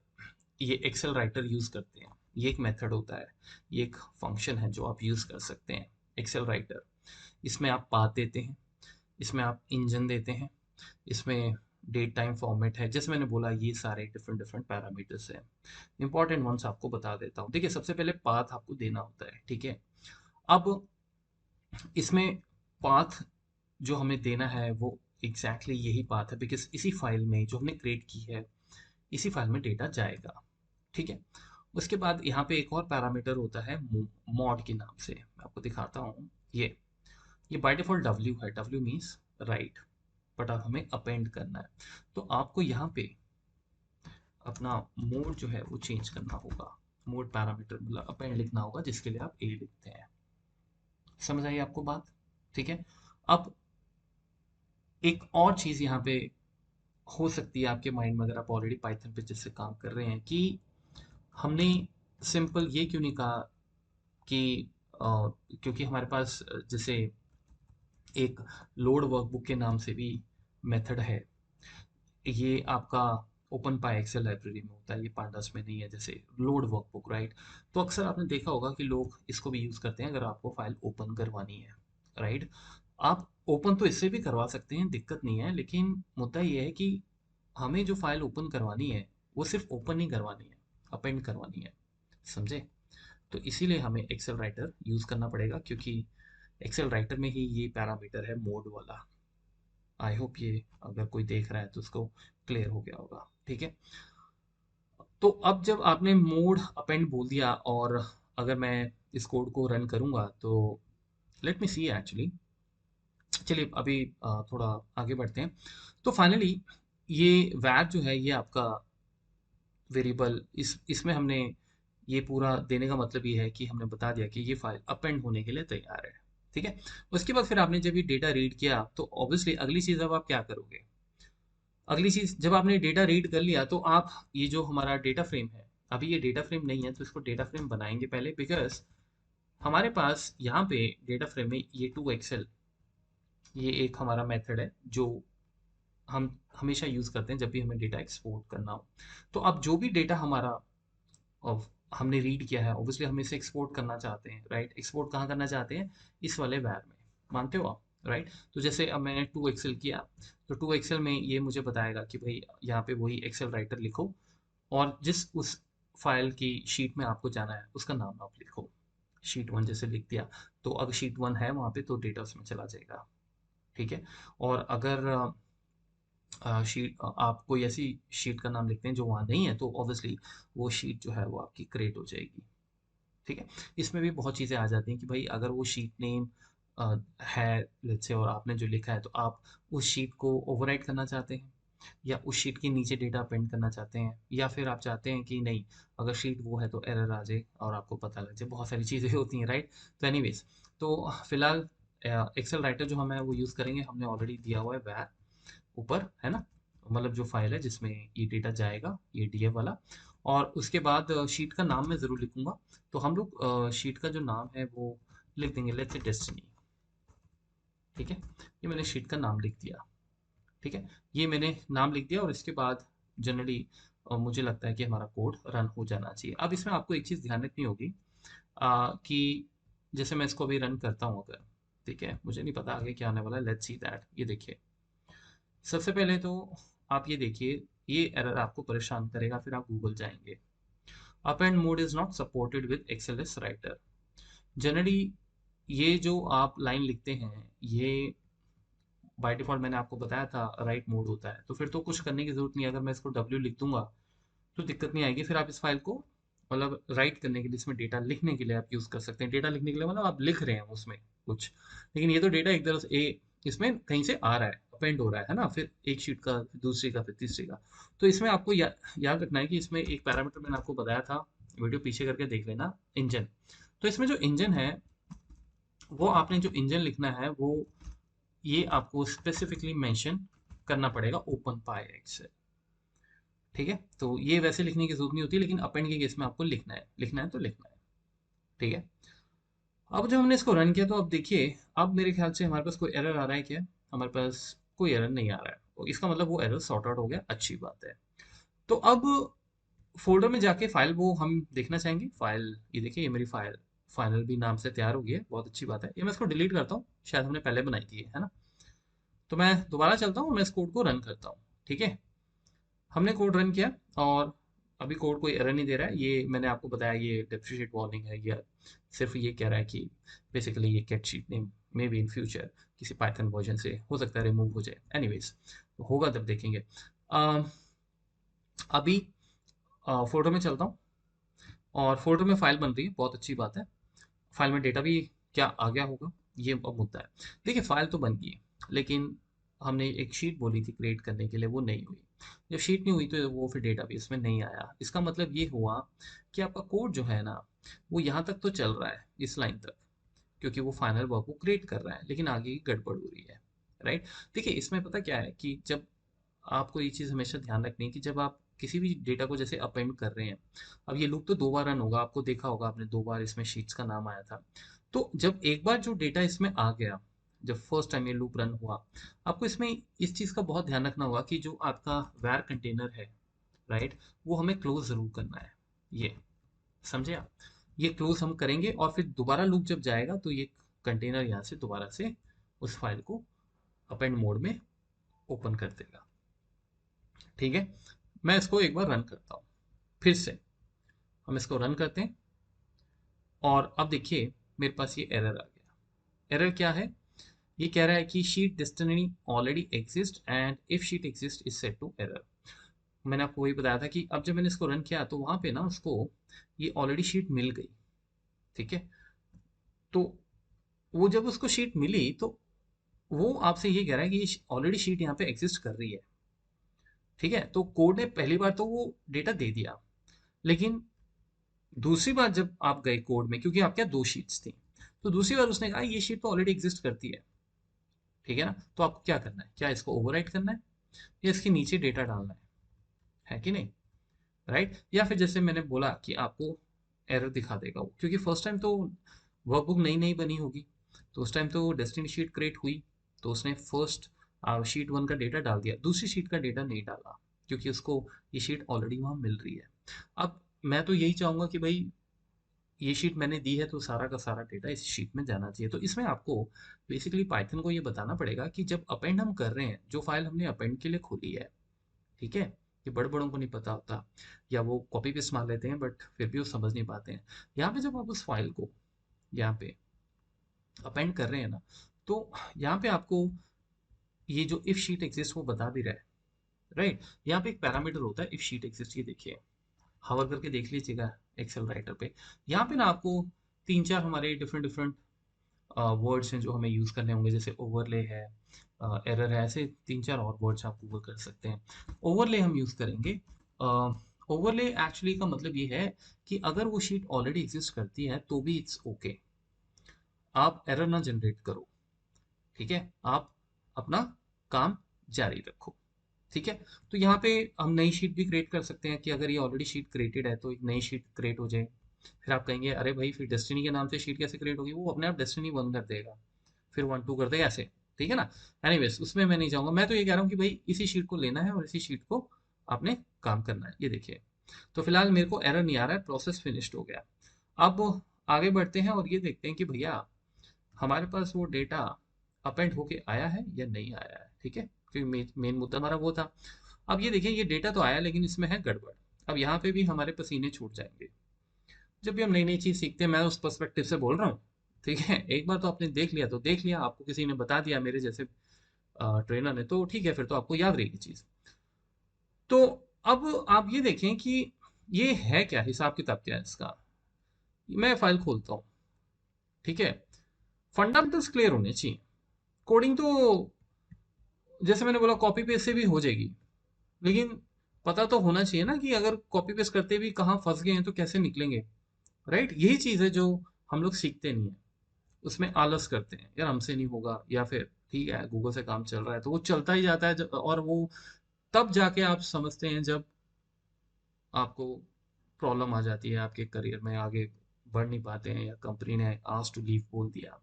Speaker 1: ये एक्सेल राइटर यूज करते हैं, ये एक मेथड होता है, ये एक फंक्शन है जो आप यूज कर सकते हैं, एक्सेल राइटर। इसमें आप पाथ देते हैं, इसमें आप इंजन देते हैं, इसमें डेट टाइम फॉर्मेट है, जैसे मैंने बोला ये सारे डिफरेंट डिफरेंट पैरामीटर्स हैं। इंपॉर्टेंट वंस आपको बता देता हूँ। देखिए सबसे पहले पाथ आपको देना होता है, ठीक है। अब इसमें पाथ जो हमें देना है वो एग्जैक्टली यही पाथ है, बिकॉज इसी फाइल में जो हमने क्रिएट की है इसी फाइल में डेटा जाएगा, ठीक है। उसके बाद यहाँ पे एक और पैरामीटर होता है मॉड के नाम से, मैं आपको दिखाता हूँ। ये बाय डिफॉल्ट डब्ल्यू है, डब्ल्यू मीन्स राइट, बट अब हमें अपेंड करना है, तो आपको यहाँ पे अपना मोड जो है वो चेंज करना होगा। मोड पैरामीटर मतलब अपेंड लिखना होगा, जिसके लिए आप ए लिखते हैं। समझ आई आपको बात, ठीक है। अब एक और चीज यहाँ पे हो सकती है आपके माइंड में, अगर आप ऑलरेडी पाइथन पे जिससे काम कर रहे हैं, कि हमने सिंपल ये क्यों नहीं कहा कि क्योंकि हमारे पास जैसे एक लोड वर्कबुक के नाम से भी मेथड है, ये आपका ओपन पाई एक्सेल लाइब्रेरी में होता है, ये पांडास में नहीं है, जैसे लोड वर्कबुक, राइट। तो अक्सर आपने देखा होगा कि लोग इसको भी यूज करते हैं अगर आपको फाइल ओपन करवानी है, राइट। आप ओपन तो इससे भी करवा सकते हैं, दिक्कत नहीं है, लेकिन मुद्दा ये है कि हमें जो फाइल ओपन करवानी है वो सिर्फ ओपन नहीं करवानी है, अपेंड करवानी है, समझे। तो इसीलिए हमें एक्सेल राइटर यूज करना पड़ेगा, क्योंकि एक्सेल राइटर में ही ये पैरामीटर है मोड वाला, आई होप ये अगर कोई देख रहा है तो उसको क्लियर हो गया होगा। ठीक है, तो अब जब आपने मोड अपेंड बोल दिया और अगर मैं इस कोड को रन करूंगा तो लेट मी सी एक्चुअली, चलिए अभी थोड़ा आगे बढ़ते हैं। तो फाइनली ये वैर जो है ये आपका वेरिएबल, इसमें हमने ये पूरा देने का मतलब ये है कि हमने बता दिया कि ये फाइल अपेंड होने के लिए तैयार है। ठीक है, उसके बाद फिर आपने जब ये डेटा रीड किया तो ऑब्वियसली अगली चीज़ अब आप क्या करोगे। अगली चीज़, जब आपने डेटा रीड कर लिया तो आप ये जो हमारा डेटा फ्रेम है, अभी ये डेटा फ्रेम नहीं है तो इसको डेटा फ्रेम बनाएंगे पहले, बिकॉज हमारे पास यहाँ पे डेटा फ्रेम में ये टू एक्सेल, ये एक हमारा मेथड है जो हम हमेशा यूज़ करते हैं जब भी हमें डेटा एक्सपोर्ट करना हो। तो अब जो भी डेटा हमारा अब हमने रीड किया है, ऑब्वियसली हम इसे एक्सपोर्ट करना चाहते हैं, राइट। एक्सपोर्ट कहाँ करना चाहते हैं, इस वाले वैर में, मानते हो आप, राइट। तो जैसे अब मैंने टू एक्सेल किया, तो टू एक्सेल में ये मुझे बताएगा कि भाई यहाँ पे वही एक्सेल राइटर लिखो और जिस उस फाइल की शीट में आपको जाना है उसका नाम आप लिखो। शीट वन जैसे लिख दिया, तो अगर शीट वन है वहाँ पे तो डेटा उसमें चला जाएगा। ठीक है, और अगर शीट आप कोई ऐसी शीट का नाम लिखते हैं जो वहाँ नहीं है तो ऑब्वियसली वो शीट जो है वो आपकी क्रिएट हो जाएगी। ठीक है, इसमें भी बहुत चीज़ें आ जाती हैं कि भाई अगर वो शीट नेम है लेट्स से और आपने जो लिखा है तो आप उस शीट को ओवरराइट करना चाहते हैं या उस शीट के नीचे डेटा अपेंड करना चाहते हैं, या फिर आप चाहते हैं कि नहीं, अगर शीट वो है तो एरर आ जाए और आपको पता लग जाए, बहुत सारी चीज़ें होती हैं, राइट। तो एनीवेज, तो फिलहाल एक्सेल राइटर जो हम है वो यूज़ करेंगे, हमने ऑलरेडी दिया हुआ है वैर ऊपर, है ना, मतलब जो फाइल है जिसमें ये डेटा जाएगा, ये डीएफ वाला। और उसके बाद शीट का नाम मैं ज़रूर लिखूंगा। तो हम लोग शीट का जो नाम है वो लिख देंगे, लेट्स से डेस्टिनी। ठीक है, ये मैंने शीट का नाम लिख दिया। ठीक है, ये मैंने नाम लिख दिया और इसके बाद जनरली मुझे लगता है कि हमारा कोड रन हो जाना चाहिए। अब इसमें आपको एक चीज़ ध्यान रखनी होगी कि जैसे मैं इसको अभी रन करता हूँ अगर, ठीक है, मुझे नहीं पता आगे क्या आने वाला है, लेट्स सी दैट। ये देखिए, सबसे पहले तो आप ये देखिए, ये एरर आपको परेशान करेगा, फिर आप गूगल जाएंगे, append mode is not supported with xlsx writer. Generally ये जो आप लाइन लिखते हैं ये बाय डिफॉल्ट मैंने आपको बताया था राइट मोड होता है, तो फिर तो कुछ करने की जरूरत नहीं है। अगर मैं इसको डब्ल्यू लिख दूंगा तो दिक्कत नहीं आएगी, फिर आप इस फाइल को मतलब राइट करने के लिए, इसमें डेटा लिखने के लिए आप यूज़ कर सकते हैं। डेटा लिखने के लिए मतलब आप लिख रहे हैं उसमें कुछ, लेकिन ये तो डेटा एक तरह से इसमें कहीं से आ रहा है, अपेंड हो रहा है ना, फिर एक शीट का फिर दूसरी का फिर तीसरी का। तो इसमें आपको याद रखना है कि इसमें एक पैरामीटर मैंने आपको बताया था, वीडियो पीछे करके देख लेना, इंजन। तो इसमें जो इंजन है, वो आपने जो इंजन लिखना है वो ये आपको स्पेसिफिकली मेंशन करना पड़ेगा ओपन पाई एक्सेल। ठीक है, तो ये वैसे लिखने की जरूरत नहीं होती, लेकिन अपेंड के केस में आपको लिखना है तो लिखना है। ठीक है, अब जब हमने इसको रन किया तो अब देखिए, अब मेरे ख्याल से हमारे पास कोई एरर आ रहा है क्या, हमारे पास कोई एरर नहीं आ रहा है, तो इसका मतलब वो एरर सॉर्ट आउट हो गया, अच्छी बात है। तो अब फोल्डर में जाके फाइल वो हम देखना चाहेंगे, फाइल ये देखिए, ये मेरी फाइल फाइनल भी नाम से तैयार हो गई है, बहुत अच्छी बात है। ये मैं इसको डिलीट करता हूँ, शायद हमने पहले बनाई थी ये, है ना। तो मैं दोबारा चलता हूँ, मैं इस कोड को रन करता हूँ। ठीक है, हमने कोड रन किया और अभी कोड कोई एरर नहीं दे रहा है। ये मैंने आपको बताया ये डेप्रिशिएट वार्निंग है, या सिर्फ ये कह रहा है कि बेसिकली ये cat sheet name may be in future किसी पाइथन वर्जन से हो सकता है रिमूव हो जाए, एनीवेज तो होगा तब देखेंगे। अ, अभी फोल्डर में चलता हूँ और फोल्डर में फाइल बन रही है, बहुत अच्छी बात है। फाइल में डेटा भी क्या आ गया होगा, ये अब मुद्दा है। देखिए, फाइल तो बन गई, लेकिन हमने एक शीट बोली थी क्रिएट करने के लिए, वो नहीं हुई। जब शीट नहीं हुई तो वो फिर डेटाबेस में नहीं आया। इसका मतलब ये हुआ कि आपका कोड जो है ना, वो यहाँ तक तो चल रहा है, इस लाइन तक, क्योंकि वो फाइनल वर्क को क्रिएट कर रहा है, लेकिन आगे की गड़बड़ हो रही है, राइट। देखिए, इसमें पता क्या है कि जब आपको ये चीज़ हमेशा ध्यान रखनी है कि जब आप किसी भी डेटा को जैसे अपेंड कर रहे हैं, अब ये लूप तो 2 बार रन होगा, आपको देखा होगा आपने 2 बार इसमें शीट्स का नाम आया था। तो जब एक बार जो डेटा इसमें आ गया, जब फर्स्ट टाइम ये लूप रन हुआ, आपको इसमें इस चीज़ का बहुत ध्यान रखना होगा कि जो आपका वैर कंटेनर है, राइट, वो हमें क्लोज ज़रूर करना है। ये समझे आप, ये क्लोज हम करेंगे और फिर दोबारा लूप जब जाएगा तो ये कंटेनर यहाँ से दोबारा से उस फाइल को अपेंड मोड में ओपन कर देगा। ठीक है, मैं इसको एक बार रन करता हूँ फिर से, हम इसको रन करते हैं और अब देखिए मेरे पास ये एरर आ गया। एरर क्या है, ये कह रहा है कि sheet destiny already exist and if sheet exist is set to error. मैंने आपको वही बताया था कि अब जब मैंने इसको रन किया तो वहां पे ना उसको ये ऑलरेडी शीट मिल गई। ठीक है, तो वो जब उसको शीट मिली तो वो आपसे ये कह रहा है कि ऑलरेडी शीट यहाँ पे एग्जिस्ट कर रही है। ठीक है, तो कोड ने पहली बार तो वो डेटा दे दिया, लेकिन दूसरी बार जब आप गए कोड में, क्योंकि आपके यहाँ दो शीट्स थी, तो दूसरी बार उसने कहा ये शीट तो ऑलरेडी एग्जिस्ट करती है। ठीक है ना, तो आपको क्या करना है, क्या इसको ओवरराइट करना है या इसके नीचे डेटा डालना है कि नहीं? राइट, या फिर जैसे मैंने बोला कि आपको एरर दिखा देगा वो, क्योंकि फर्स्ट टाइम तो वर्कबुक नई नई बनी होगी, तो उस टाइम तो डेस्टिनी शीट क्रिएट हुई, तो उसने फर्स्ट शीट वन का डेटा डाल दिया, दूसरी शीट का डेटा नहीं डाला, क्योंकि उसको ये शीट ऑलरेडी वहाँ मिल रही है। अब मैं तो यही चाहूंगा कि भाई ये शीट मैंने दी है तो सारा का सारा डेटा इस शीट में जाना चाहिए। तो इसमें आपको बेसिकली पाइथन को ये बताना पड़ेगा कि जब अपेंड हम कर रहे हैं, जो फाइल हमने अपेंड के लिए खोली है, ठीक है, ये बड़े बड़ों को नहीं पता होता, या वो कॉपी पेस्ट मार लेते हैं बट फिर भी वो समझ नहीं पाते हैं। यहाँ पे जब आप उस फाइल को यहाँ पे अपेंड कर रहे हैं ना, तो यहाँ पे आपको ये जो इफ शीट एग्जिस्ट वो बता भी रहा है। राइट, यहाँ पे एक पैरामीटर होता है इफ शीट एग्जिस्ट, ये देखिए, हवर करके देख लीजिएगा एक्सेल राइटर पे। यहाँ पे ना आपको तीन चार हमारे डिफरेंट डिफरेंट वर्ड्स हैं जो हमें यूज़ करने होंगे, जैसे ओवरले है, एरर है, ऐसे तीन चार और वर्ड्स आप गूगल कर सकते हैं। ओवरले हम यूज़ करेंगे। ओवरले एक्चुअली का मतलब ये है कि अगर वो शीट ऑलरेडी एग्जिस्ट करती है तो भी इट्स ओके, आप एरर ना जनरेट करो। ठीक है, आप अपना काम जारी रखो। ठीक है, तो यहाँ पे हम नई शीट भी क्रिएट कर सकते हैं कि अगर ये ऑलरेडी शीट क्रिएटेड है तो एक नई शीट क्रिएट हो जाए। फिर आप कहेंगे अरे भाई फिर डेस्टिनी के नाम से शीट कैसे क्रिएट होगी, वो अपने आप डेस्टिनी वन कर देगा, फिर वन टू कर देगा ऐसे। ठीक है ना, एनीवेज उसमें मैं नहीं जाऊंगा, मैं तो ये कह रहा हूँ कि भाई इसी शीट को लेना है और इसी शीट को आपने काम करना है। ये देखिए, तो फिलहाल मेरे को एरर नहीं आ रहा है, प्रोसेस फिनिश्ड हो गया। अब आगे बढ़ते हैं और ये देखते हैं कि भैया हमारे पास वो डेटा अपेंड होके आया है या नहीं आया है। ठीक है, क्योंकि मेन मुद्दा हमारा वो था। अब ये देखिए, ये डेटा तो आया लेकिन इसमें है गड़बड़। अब यहाँ पे भी हमारे पसीने छूट जाएंगे जब भी हम नई नई चीज़ सीखते हैं, मैं उस पर्सपेक्टिव से बोल रहा हूँ। ठीक है, एक बार तो आपने देख लिया तो देख लिया, आपको किसी ने बता दिया मेरे जैसे ट्रेनर ने, तो ठीक है, फिर तो आपको याद रहेगी चीज़। तो अब आप ये देखें कि ये है क्या, हिसाब किताब क्या है इसका। मैं फाइल खोलता हूँ। ठीक है, फंडामेंटल्स क्लियर होने चाहिए। कोडिंग तो जैसे मैंने बोला कॉपी पेस्ट से भी हो जाएगी, लेकिन पता तो होना चाहिए ना कि अगर कॉपी पेस्ट करते भी कहाँ फंस गए हैं तो कैसे निकलेंगे। राइट, यही चीज़ है जो हम लोग सीखते नहीं है, उसमें आलस करते हैं, यार हमसे नहीं होगा, या फिर ठीक है गूगल से काम चल रहा है तो वो चलता ही जाता है और वो तब जाके आप समझते हैं जब आपको प्रॉब्लम आ जाती है, आपके करियर में आगे बढ़ नहीं पाते हैं, या कंपनी ने आस्क टू लीव बोल दिया।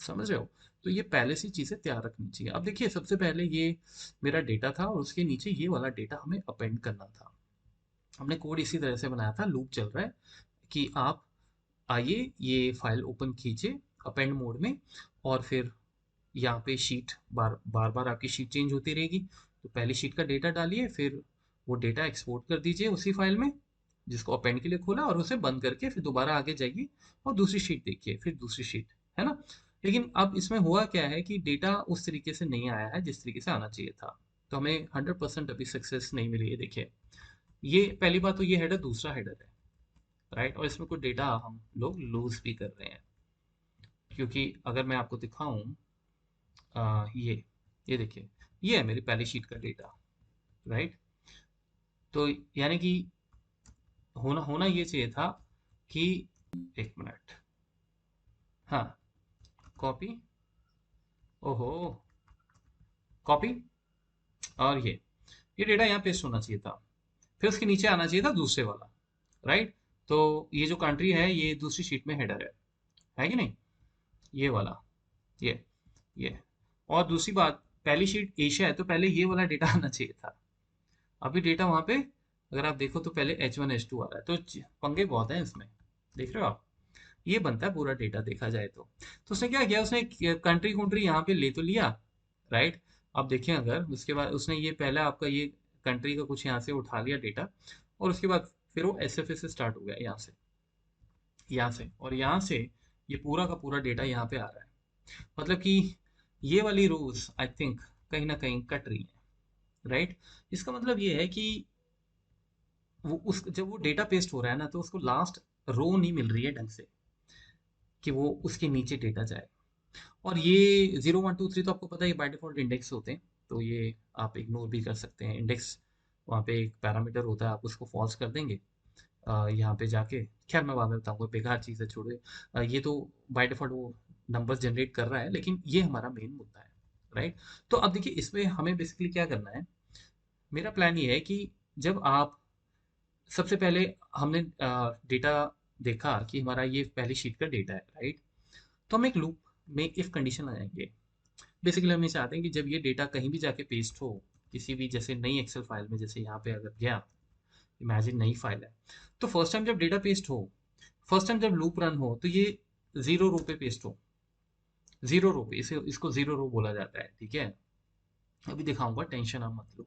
Speaker 1: समझ रहे हो? तो ये पहले से चीज़ें तैयार रखनी चाहिए। अब देखिए, सबसे पहले ये मेरा डेटा था और उसके नीचे ये वाला डेटा हमें अपेंड करना था। हमने कोड इसी तरह से बनाया था, लूप चल रहा है कि आप आइए ये फाइल ओपन कीजिए अपेंड मोड में, और फिर यहाँ पे शीट बार बार बार आपकी शीट चेंज होती रहेगी। तो पहली शीट का डेटा डालिए, फिर वो डेटा एक्सपोर्ट कर दीजिए उसी फाइल में जिसको अपेंड के लिए खोला, और उसे बंद करके फिर दोबारा आगे जाइए और दूसरी शीट देखिए, फिर दूसरी शीट, है ना? लेकिन अब इसमें हुआ क्या है कि डेटा उस तरीके से नहीं आया है जिस तरीके से आना चाहिए था, तो हमें 100% अभी सक्सेस नहीं मिली है। देखिए, ये पहली बात तो ये हेडर, दूसरा हेडर है, राइट, और इसमें कुछ डेटा हम लोग लूज भी कर रहे हैं, क्योंकि अगर मैं आपको दिखाऊं, ये देखिए, ये है मेरी पहली शीट का डेटा। राइट, तो यानी कि होना होना ये चाहिए था कि, एक मिनट, हाँ, कॉपी, ओहो, कॉपी, और ये डेटा यहाँ पेस्ट होना चाहिए था, फिर उसके नीचे आना चाहिए था दूसरे वाला। राइट, तो ये जो कंट्री है ये दूसरी शीट में हेडर है कि नहीं, ये वाला, ये ये और दूसरी बात, पहली शीट एशिया है तो पहले ये वाला डेटा आना चाहिए था। अभी डेटा वहाँ पे अगर आप देखो तो पहले H1 H2 आ रहा है, तो पंगे बहुत हैं इसमें, देख रहे हो आप? ये बनता है पूरा डेटा देखा जाए तो उसने क्या किया, उसने कंट्री कंट्री यहाँ पे ले तो लिया। राइट, अब देखें, अगर उसके बाद उसने ये पहला आपका ये कंट्री का कुछ यहाँ से उठा लिया डेटा, और उसके बाद फिर वो SFA से स्टार्ट हो गया, यहाँ से और यहाँ से ये पूरा का पूरा डेटा यहाँ पे आ रहा है। मतलब कि ये वाली रोज आई थिंक कहीं ना कहीं कट रही है, राइट। इसका मतलब ये है कि वो उस जब वो डेटा पेस्ट हो रहा है ना, तो उसको लास्ट रो नहीं मिल रही है ढंग से कि वो उसके नीचे डेटा जाए। और ये 0 1 2 3 तो आपको पता है बाय डिफॉल्ट इंडेक्स होते हैं, तो ये आप इग्नोर भी कर सकते हैं। इंडेक्स वहाँ पे एक पैरामीटर होता है, आप उसको फॉल्स कर देंगे यहाँ पे जाके। खैर मैं बाद में बताऊंगा, बेकार चीज़ है, छोड़िए। ये तो बाय डिफॉल्ट वो नंबर्स जनरेट कर रहा है, लेकिन ये हमारा मेन मुद्दा है, राइट। तो अब देखिए इसमें हमें बेसिकली क्या करना है। मेरा प्लान ये है कि जब आप सबसे पहले हमने डेटा देखा कि हमारा ये पहली शीट का डेटा है, राइट। तो हम एक लूप में इफ कंडीशन लगाएंगे। बेसिकली हम ये चाहते हैं कि जब ये डेटा कहीं भी जाके पेस्ट हो, किसी भी जैसे नई एक्सेल फाइल में, जैसे यहाँ पे अगर गया, इमेजिन नई फाइल है, तो फर्स्ट टाइम जब डेटा पेस्ट हो, फर्स्ट टाइम जब लूप रन हो, तो ये 0 रो पे पेस्ट हो। 0 रो पे, इसे इसको 0 रो बोला जाता है, ठीक है। अभी दिखाऊंगा, टेंशन आप मत लो।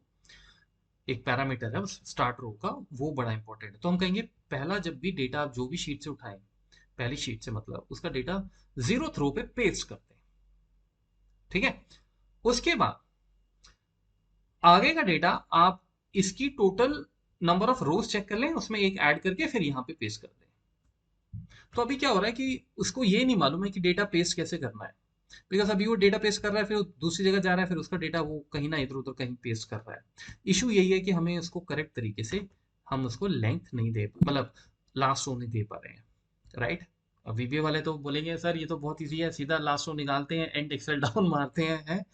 Speaker 1: एक पैरामीटर है उस स्टार्ट रो का, वो बड़ा इंपॉर्टेंट है। तो हम कहेंगे पहला जब भी डेटा आप जो भी शीट से उठाएं, पहली शीट से मतलब उसका डेटा 0th रो पे पेस्ट करते हैं, ठीक है। उसके बाद आगे का डेटा आप इसकी total number of rows check कर लें, उसमें एक ऐड करके फिर यहाँ पे पेस्ट कर दें। तो अभी क्या हो रहा है कि उसको ये नहीं मालूम है कि डेटा पेस्ट कैसे करना है, बिकॉज अभी वो डेटा पेस्ट कर रहा है, फिर वो दूसरी जगह जा रहा है, फिर उसका डेटा वो कहीं ना इधर उधर कहीं पेस्ट कर रहा है। इशू यही है कि हमें उसको करेक्ट तरीके से हम उसको लेंथ नहीं दे, मतलब लास्ट रो नहीं दे पा रहे हैं, राइट। अब वीबीए वाले तो बोलेंगे सर ये तो बहुत ईजी है, सीधा लास्ट रो निकालते हैं, एंड एक्सेल डाउन मारते हैं।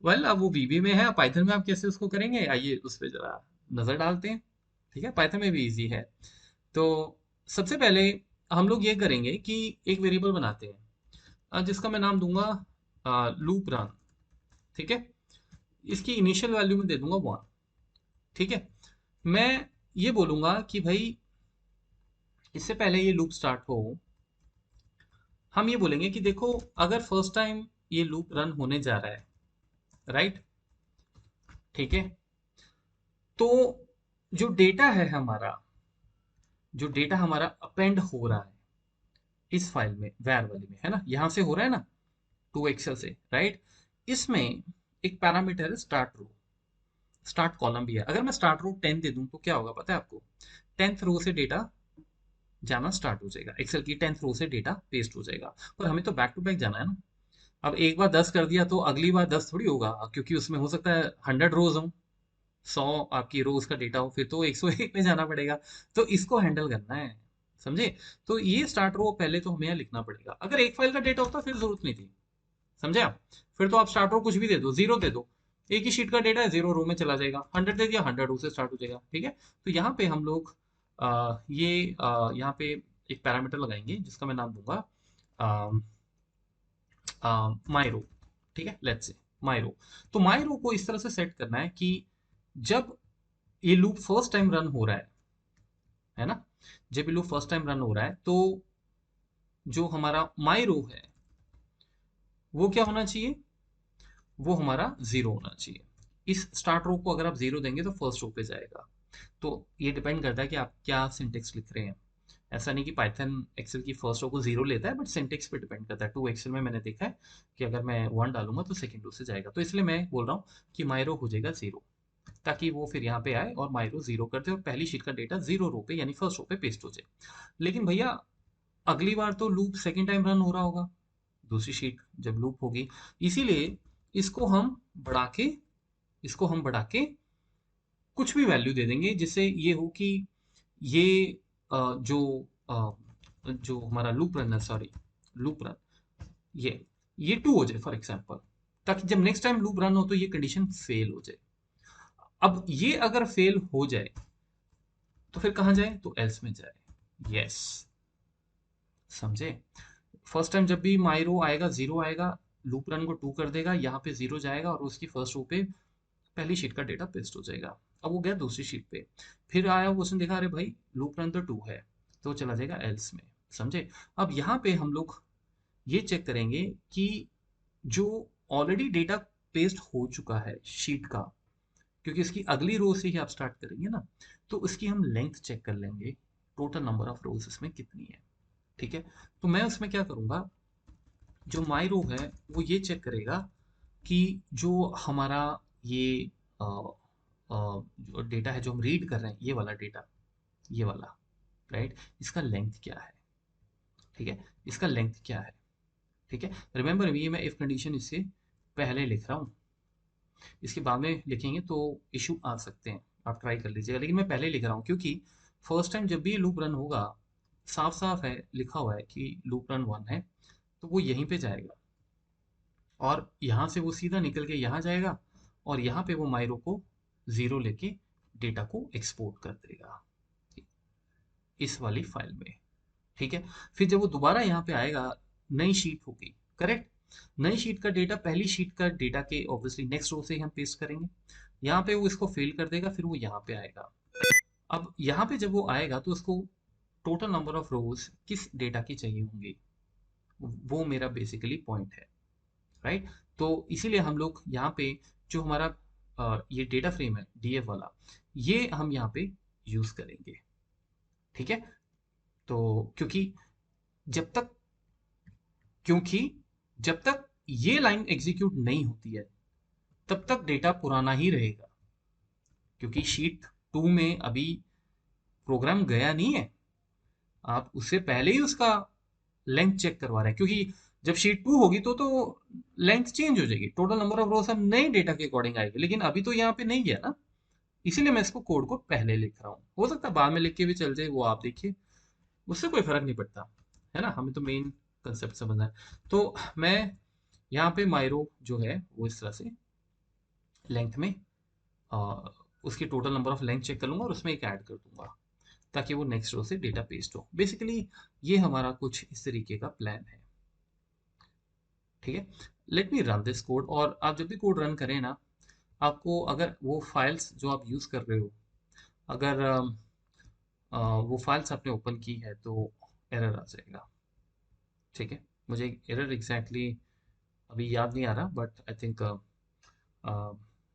Speaker 1: वेल अब वो वीबी में है, पाइथन में आप कैसे उसको करेंगे, आइए उस पर जरा नजर डालते हैं। ठीक है, पाइथन में भी इजी है। तो सबसे पहले हम लोग ये करेंगे कि एक वेरिएबल बनाते हैं जिसका मैं नाम दूंगा लूप रन, ठीक है। इसकी इनिशियल वैल्यू में दे दूंगा 1, ठीक है। मैं ये बोलूंगा कि भाई इससे पहले ये लूप स्टार्ट हो, हम ये बोलेंगे कि देखो अगर फर्स्ट टाइम ये लूप रन होने जा रहा है, राइट, ठीक है, तो जो डेटा है हमारा, जो डेटा हमारा अपेंड हो रहा है इस फाइल में, वैर वाली में, है ना, यहां से हो रहा है ना, टू एक्सेल से, राइट। इसमें एक पैरामीटर है स्टार्ट रो, स्टार्ट कॉलम भी है। अगर मैं स्टार्ट रो 10 दे दूं तो क्या होगा पता है आपको, 10th रो से डेटा जाना स्टार्ट हो जाएगा, एक्सेल की 10th रो से डेटा पेस्ट हो जाएगा। पर हमें तो बैक टू बैक जाना है ना। अब एक बार 10 कर दिया तो अगली बार 10 थोड़ी होगा, क्योंकि उसमें हो सकता है 100 रोज हो, 100 आपकी रोज का डेटा हो, फिर तो 101 में जाना पड़ेगा। तो इसको हैंडल करना है, समझे। तो ये स्टार्ट रो पहले तो हमें यहाँ लिखना पड़ेगा। अगर एक फाइल का डेटा होता फिर जरूरत नहीं थी, समझे आप। फिर तो आप स्टार्ट रो कुछ भी दे दो, 0 दे दो, एक ही शीट का डेटा है, 0 रो में चला जाएगा। 100 दे दिया, 100 रो से स्टार्ट हो जाएगा, ठीक है। तो यहाँ पे हम लोग यहाँ पे एक पैरामीटर लगाएंगे जिसका मैं नाम दूंगा मायरो, ठीक है, लेट्स से मायरो। तो मायरो को इस तरह से सेट करना है कि जब ये लूप फर्स्ट टाइम रन हो रहा है ना, जब ये लूप फर्स्ट टाइम रन हो रहा है, तो जो हमारा मायरो है वो क्या होना चाहिए, वो हमारा 0 होना चाहिए। इस स्टार्ट रो को अगर आप 0 देंगे तो फर्स्ट रो पे जाएगा। तो ये डिपेंड करता है कि आप क्या सिंटेक्स लिख रहे हैं। ऐसा नहीं कि पाइथन एक्सेल की फर्स्ट रो को 0 लेता है, बट सिंटेक्स पे डिपेंड करता है। टू एक्सेल में मैंने देखा है कि अगर मैं 1 डालूंगा तो सेकंड रो से जाएगा, तो इसलिए मैं बोल रहा हूँ कि मायरो हो जाएगा 0, ताकि वो फिर यहाँ पे आए और मायरो 0 कर दे और पहली शीट का डेटा 0 रो पे यानी फर्स्ट रो पे पेस्ट हो जाए। लेकिन भैया अगली बार तो लूप सेकेंड टाइम रन हो रहा होगा, दूसरी शीट जब लूप होगी, इसीलिए इसको हम बढ़ा के इसको हम बढ़ा के कुछ भी वैल्यू दे देंगे, जिससे ये हो कि ये जो हमारा लूप रन है, सॉरी लूप रन, ये ये 2 हो जाए फॉर एग्जांपल, ताकि जब नेक्स्ट टाइम लूप रन हो तो ये कंडीशन फेल हो जाए। अब ये अगर फेल हो जाए तो फिर कहाँ जाए, तो एल्स में जाए। यस, समझे। फर्स्ट टाइम जब भी मायरो आएगा 0 आएगा, लूप रन को 2 कर देगा, यहाँ पे 0 जाएगा और उसकी फर्स्ट रो पे पहली शीट का डेटा पेस्ट हो जाएगा। अब वो गया दूसरी शीट पे, फिर आया वो, उसने देखा अरे भाई लूप रन तो 2 है, तो चला जाएगा एल्स में, समझे। अब यहाँ पे हम लोग ये चेक करेंगे कि जो ऑलरेडी डेटा पेस्ट हो चुका है शीट का, क्योंकि इसकी अगली रो से ही आप स्टार्ट करेंगे ना, तो उसकी हम लेंथ चेक कर लेंगे, टोटल नंबर ऑफ रोज इसमें कितनी है, ठीक है। तो मैं उसमें क्या करूंगा, जो माई रो है वो ये चेक करेगा कि जो हमारा ये जो डेटा है जो हम रीड कर रहे हैं, ये वाला डेटा, ये वाला, राइट, इसका लेंथ क्या है, ठीक है, इसका लेंथ क्या है, ठीक है। रिमेंबर ये मैं इफ कंडीशन इससे पहले लिख रहा हूँ, इसके बाद में लिखेंगे तो इशू आ सकते हैं, आप ट्राई कर लीजिएगा, लेकिन मैं पहले लिख रहा हूँ क्योंकि फर्स्ट टाइम जब भी लूप रन होगा, साफ साफ है लिखा हुआ है कि लूप रन 1 है, तो वो यहीं पे जाएगा और यहाँ से वो सीधा निकल के यहाँ जाएगा और यहाँ पे वो मायरो को 0 लेके डेटा को एक्सपोर्ट कर देगा इस वाली फाइल में, ठीक है। फिर जब वो दोबारा यहाँ पे आएगा, नई शीट होगी, करेक्ट, नई शीट का डेटा पहली शीट का डेटा के ऑब्वियसली नेक्स्ट रो से ही हम पेस्ट करेंगे, यहाँ पे वो इसको फिल कर देगा, फिर वो यहाँ पे आएगा। अब यहाँ पे जब वो आएगा तो उसको टोटल नंबर ऑफ रोज किस डेटा की चाहिए होंगी, वो मेरा बेसिकली पॉइंट है, राइट। तो इसीलिए हम लोग यहाँ पे जो हमारा ये डेटा फ्रेम है डीएफ वाला, ये हम यहाँ पे यूज करेंगे, ठीक है। तो जब तक क्योंकि जब तक ये लाइन एग्जीक्यूट नहीं होती है तब तक डेटा पुराना ही रहेगा, क्योंकि शीट 2 में अभी प्रोग्राम गया नहीं है, आप उससे पहले ही उसका लेंथ चेक करवा रहे हैं, क्योंकि जब शीट 2 होगी तो लेंथ चेंज हो जाएगी, टोटल नंबर ऑफ रोज हम नए डेटा के अकॉर्डिंग आएगी, लेकिन अभी तो यहाँ पे नहीं गया ना, इसीलिए मैं इसको कोड को पहले लिख रहा हूँ, हो सकता है बाद में लिख के भी चल जाए, वो आप देखिए, उससे कोई फर्क नहीं पड़ता, है ना, हमें तो मेन कंसेप्ट समझना है। तो मैं यहाँ पे मायरो जो है वो इस तरह से लेंथ में आ, उसकी total number of length check कर लूंगा और उसमें एक ऐड कर दूंगा ताकि वो नेक्स्ट रो से डेटा पेस्ट हो, बेसिकली ये हमारा कुछ इस तरीके का प्लान है, ठीक है। Let me run this code, और आप जब भी कोड रन करें ना, आपको अगर वो फाइल्स जो आप यूज़ कर रहे हो, अगर वो फाइल्स आपने ओपन की है तो एरर आ जाएगा, ठीक है। मुझे एरर एग्जैक्टली अभी याद नहीं आ रहा, but I think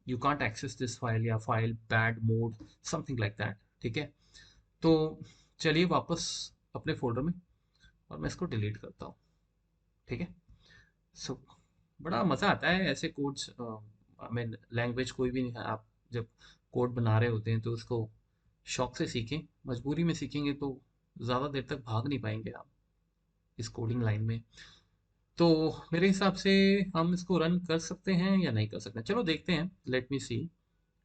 Speaker 1: you can't access this file या file bad mode, something like that, ठीक है। तो चलिए वापस अपने फोल्डर में, और मैं इसको डिलीट करता हूँ, ठीक है। सो बड़ा मज़ा आता है ऐसे कोड्स, मैं लैंग्वेज कोई भी नहीं, आप जब कोड बना रहे होते हैं तो उसको शौक से सीखें, मजबूरी में सीखेंगे तो ज़्यादा देर तक भाग नहीं पाएंगे आप इस कोडिंग लाइन में। तो मेरे हिसाब से हम इसको रन कर सकते हैं या नहीं कर सकते हैं? चलो देखते हैं, लेट मी सी,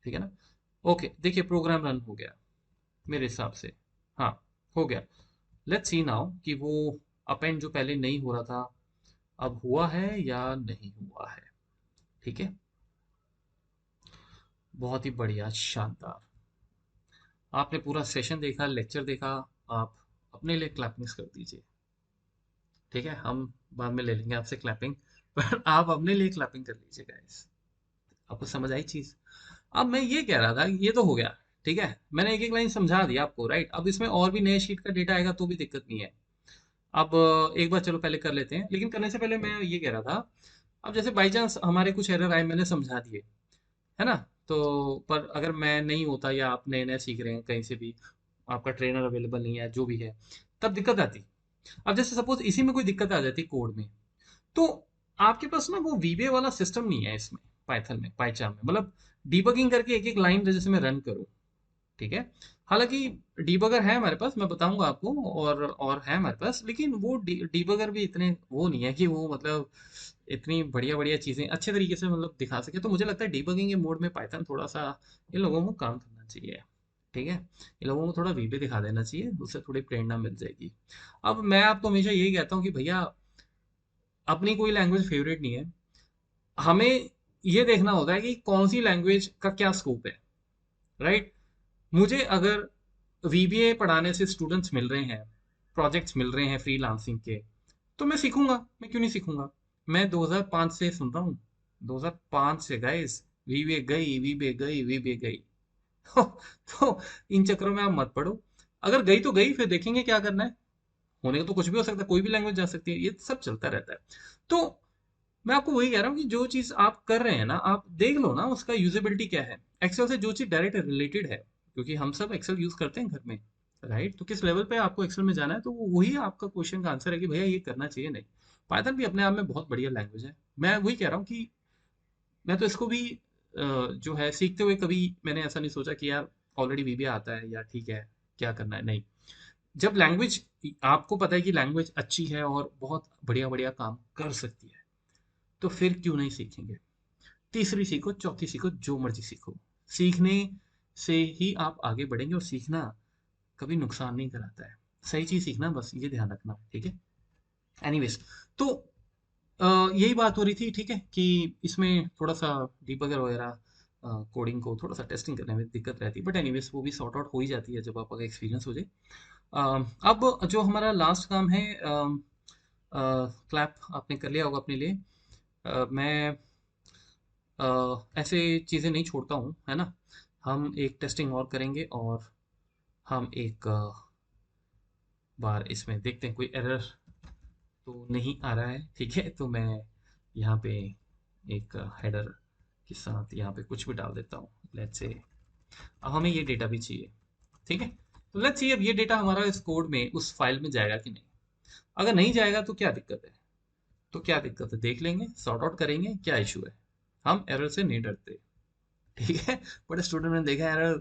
Speaker 1: ठीक है ना। ओके, देखिए प्रोग्राम रन हो गया मेरे हिसाब से, हाँ, हो गया। लेट्स सी नाउ कि वो अपेंड जो पहले नहीं हो रहा था अब हुआ है या नहीं हुआ है, ठीक है। बहुत ही बढ़िया, शानदार, आपने पूरा सेशन देखा, लेक्चर देखा, आप अपने लिए क्लैपिंग्स कर दीजिए, ठीक है, हम बाद में ले लेंगे आपसे क्लैपिंग पर आप अपने लिए क्लैपिंग कर लीजिए गाइस। आपको समझ आई चीज? अब मैं ये कह रहा था कि ये तो हो गया, ठीक है, मैंने एक एक लाइन समझा दिया आपको, राइट। अब इसमें और भी नए शीट का डेटा आएगा तो भी दिक्कत नहीं है। अब एक बार चलो पहले कर लेते हैं, लेकिन करने से पहले मैं ये कह रहा था, अब जैसे बाई चांस हमारे कुछ एरर आए, मैंने समझा दिए, है ना, तो पर अगर मैं नहीं होता या आप नए नए सीख रहे हैं कहीं से भी, आपका ट्रेनर अवेलेबल नहीं है, जो भी है, तब दिक्कत आती। अब जैसे सपोज इसी में कोई दिक्कत आ जाती कोड में, तो आपके पास ना वो वीबे वाला सिस्टम नहीं है इसमें, पाइथन में, पाइचार्म में, मतलब डीबगिंग करके एक एक लाइन जैसे मैं रन करूँ, ठीक है। हालांकि डीबगर है हमारे पास, मैं बताऊंगा आपको, और है हमारे पास, लेकिन वो डीबगर भी इतने वो नहीं है कि वो मतलब इतनी बढ़िया बढ़िया चीजें अच्छे तरीके से मतलब दिखा सके, तो मुझे लगता है डीबगिंग के मोड में पाइथन थोड़ा सा इन लोगों को काम करना चाहिए, ठीक है। इन लोगों को थोड़ा वीबे दिखा देना चाहिए, उससे थोड़ी प्रेरणा मिल जाएगी। अब मैं आपको हमेशा यही कहता हूँ कि भैया, अपनी कोई लैंग्वेज फेवरेट नहीं है, हमें ये देखना होता है कि कौन सी लैंग्वेज का क्या स्कोप है, राइट। मुझे अगर वीबीए पढ़ाने से स्टूडेंट्स मिल रहे हैं, प्रोजेक्ट्स मिल रहे हैं फ्रीलांसिंग के, तो मैं सीखूंगा, मैं क्यों नहीं सीखूंगा। मैं 2005 से सुन रहा हूँ, 2005 से गाइस, वीबीए गई, वीबीए गई, वीबीए गई तो इन चक्करों में आप मत पड़ो, अगर गई तो गई, फिर देखेंगे क्या करना है, होने का तो कुछ भी हो सकता है, कोई भी लैंग्वेज जा सकती है, ये सब चलता रहता है। तो मैं आपको वही कह रहा हूँ कि जो चीज़ आप कर रहे हैं ना, आप देख लो ना उसका यूजेबिलिटी क्या है, एक्सेल से जो चीज़ डायरेक्ट रिलेटेड है, क्योंकि हम सब एक्सेल यूज करते हैं घर में, राइट। तो किस लेवल पे आपको एक्सेल में जाना है, तो वही आपका क्वेश्चन का आंसर है कि भैया ये करना चाहिए नहीं। पाइथन भी अपने आप में बहुत बढ़िया लैंग्वेज है, मैं वही कह रहा हूँ कि मैं तो इसको भी जो है सीखते हुए कभी मैंने ऐसा नहीं सोचा कि यार ऑलरेडी वीबी आता है या ठीक है क्या करना है, नहीं। जब लैंग्वेज आपको पता है कि लैंग्वेज अच्छी है और बहुत बढ़िया बढ़िया काम कर सकती है, तो फिर क्यों नहीं सीखेंगे। तीसरी सीखो, चौथी सीखो, जो मर्जी सीखो। सीखने से ही आप आगे बढ़ेंगे, और सीखना कभी नुकसान नहीं कराता है। सही चीज सीखना, बस ये ध्यान रखना, ठीक है। एनीवेज, तो यही बात हो रही थी, ठीक है, कि इसमें थोड़ा सा डिबगर वगैरह कोडिंग को थोड़ा सा टेस्टिंग करने में दिक्कत रहती है, बट एनीवेज वो भी सॉर्ट आउट हो ही जाती है जब आपका एक्सपीरियंस हो जाए। अब जो हमारा लास्ट काम है, क्लैप आपने कर लिया होगा अपने लिए। मैं ऐसे चीज़ें नहीं छोड़ता हूँ, है ना। हम एक टेस्टिंग और करेंगे, और हम एक बार इसमें देखते हैं कोई एरर तो नहीं आ रहा है, ठीक है। तो मैं यहाँ पे एक हेडर के साथ यहाँ पे कुछ भी डाल देता हूँ, लेट्स से। अब हमें ये डेटा भी चाहिए, ठीक है। तो लेट्स सी अब ये डेटा हमारा इस कोड में उस फाइल में जाएगा कि नहीं। अगर नहीं जाएगा तो क्या दिक्कत है, तो क्या दिक्कत है देख लेंगे, सॉर्ट आउट करेंगे क्या इशू है। हम एरर से नहीं डरते, ठीक है। बट स्टूडेंट ने देखा एरर,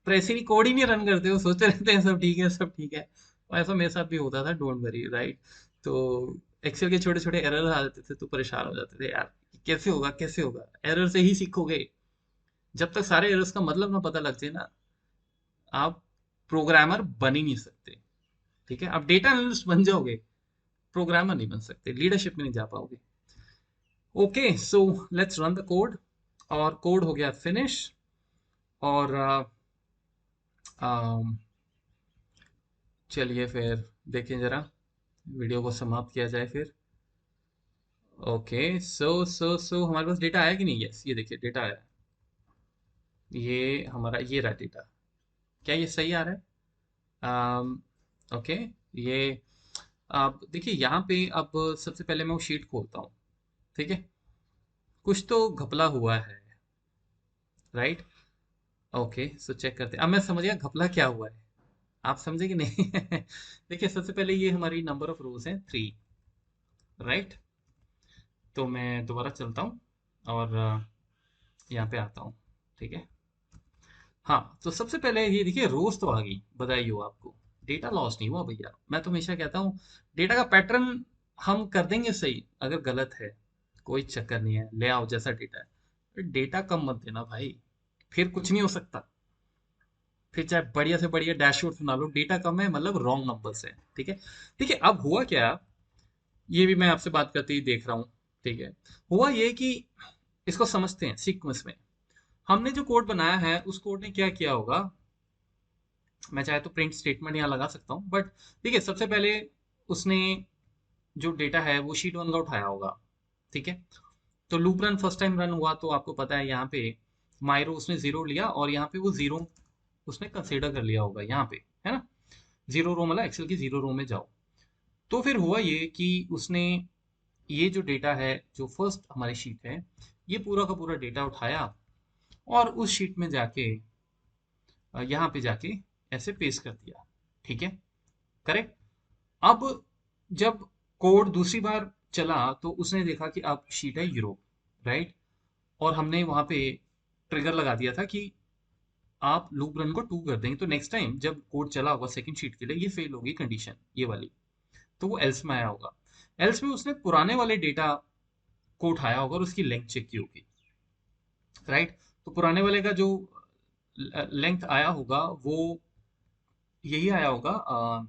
Speaker 1: पर ऐसे नहीं, कोड ही नहीं रन करते, वो सोचते रहते हैं सब ठीक है सब ठीक है। और ऐसा मेरे साथ भी होता था, डोंट वरी, राइट। तो एक्सेल के छोटे छोटे एरर आ जाते थे तो परेशान हो जाते थे यार, कैसे होगा कैसे होगा। एरर से ही सीखोगे। जब तक सारे एरर्स का मतलब ना पता लग जाए ना, आप प्रोग्रामर बन ही नहीं सकते, ठीक है। आप डेटा एनालिस्ट बन जाओगे, प्रोग्रामर नहीं बन सकते, लीडरशिप में नहीं जा पाओगे। Okay, so let's run the code. और कोड हो गया फिनिश। और चलिए फिर देखें जरा, वीडियो को समाप्त किया जाए फिर। ओके, सो हमारे पास डेटा आया कि नहीं। यस, ये देखिए डेटा आया। ये हमारा ये रहा डेटा। क्या ये सही आ रहा है। ओके, ये अब देखिए यहाँ पे, अब सबसे पहले मैं वो शीट खोलता हूँ, ठीक है। कुछ तो घपला हुआ है, राइट। ओके, सो चेक करते हैं। अब मैं समझ गया घपला क्या हुआ है, आप समझे कि नहीं। देखिए सबसे पहले ये हमारी नंबर ऑफ रोज है 3, राइट। तो मैं दोबारा चलता हूँ और यहाँ पे आता हूँ, ठीक है। हाँ, तो सबसे पहले ये देखिए रोज तो आ गई, बधाई हो आपको। डेटा लॉस नहीं हुआ भैया। मैं तो हमेशा कहता हूँ डेटा का पैटर्न हम कर देंगे सही, अगर गलत है कोई चक्कर नहीं है, ले आओ जैसा डेटा है। डेटा कम मत देना भाई, फिर कुछ नहीं हो सकता। फिर चाहे बढ़िया से बढ़िया डैशबोर्ड बना लो, डेटा कम है मतलब रॉन्ग नंबर्स है, ठीक है। ठीक है, अब हुआ क्या, ये भी मैं आपसे बात करते ही देख रहा हूँ, ठीक है। हुआ ये कि इसको समझते हैं सीक्वेंस में। हमने जो कोड बनाया है उस कोड ने क्या किया होगा, मैं चाहे तो प्रिंट स्टेटमेंट यहाँ लगा सकता हूँ, बट ठीक है। सबसे पहले उसने जो डेटा है वो शीट वन का उठाया होगा, ठीक है। तो loop run first time run हुआ तो आपको पता है यहाँ पे मायरो उसने जीरो लिया, और यहाँ पे वो जीरो उसने कंसिडर कर लिया होगा यहाँ पे, है ना। जीरो रो मतलब एक्सेल की जीरो रो में जाओ। तो फिर हुआ ये कि उसने ये जो डेटा है जो फर्स्ट हमारी शीट है, ये पूरा का पूरा डेटा उठाया, और उस शीट में जाके यहाँ पे जाके ऐसे पेस्ट कर दिया, ठीक है। करेक्ट। अब जब कोड दूसरी बार चला तो उसने देखा कि अब शीट है यूरोप, राइट। और हमने वहां पे ट्रिगर लगा दिया था कि आप लूप रन को 2 कर देंगे तो नेक्स्ट टाइम जब कोड चला होगा सेकंड शीट के लिए, ये फेल होगी कंडीशन ये वाली, तो वो एल्स में आया होगा। एल्स में उसने पुराने वाले डेटा को उठाया होगा और उसकी लेंथ चेक की होगी, राइट। तो पुराने वाले का जो लेंथ आया होगा वो यही आया होगा, अ,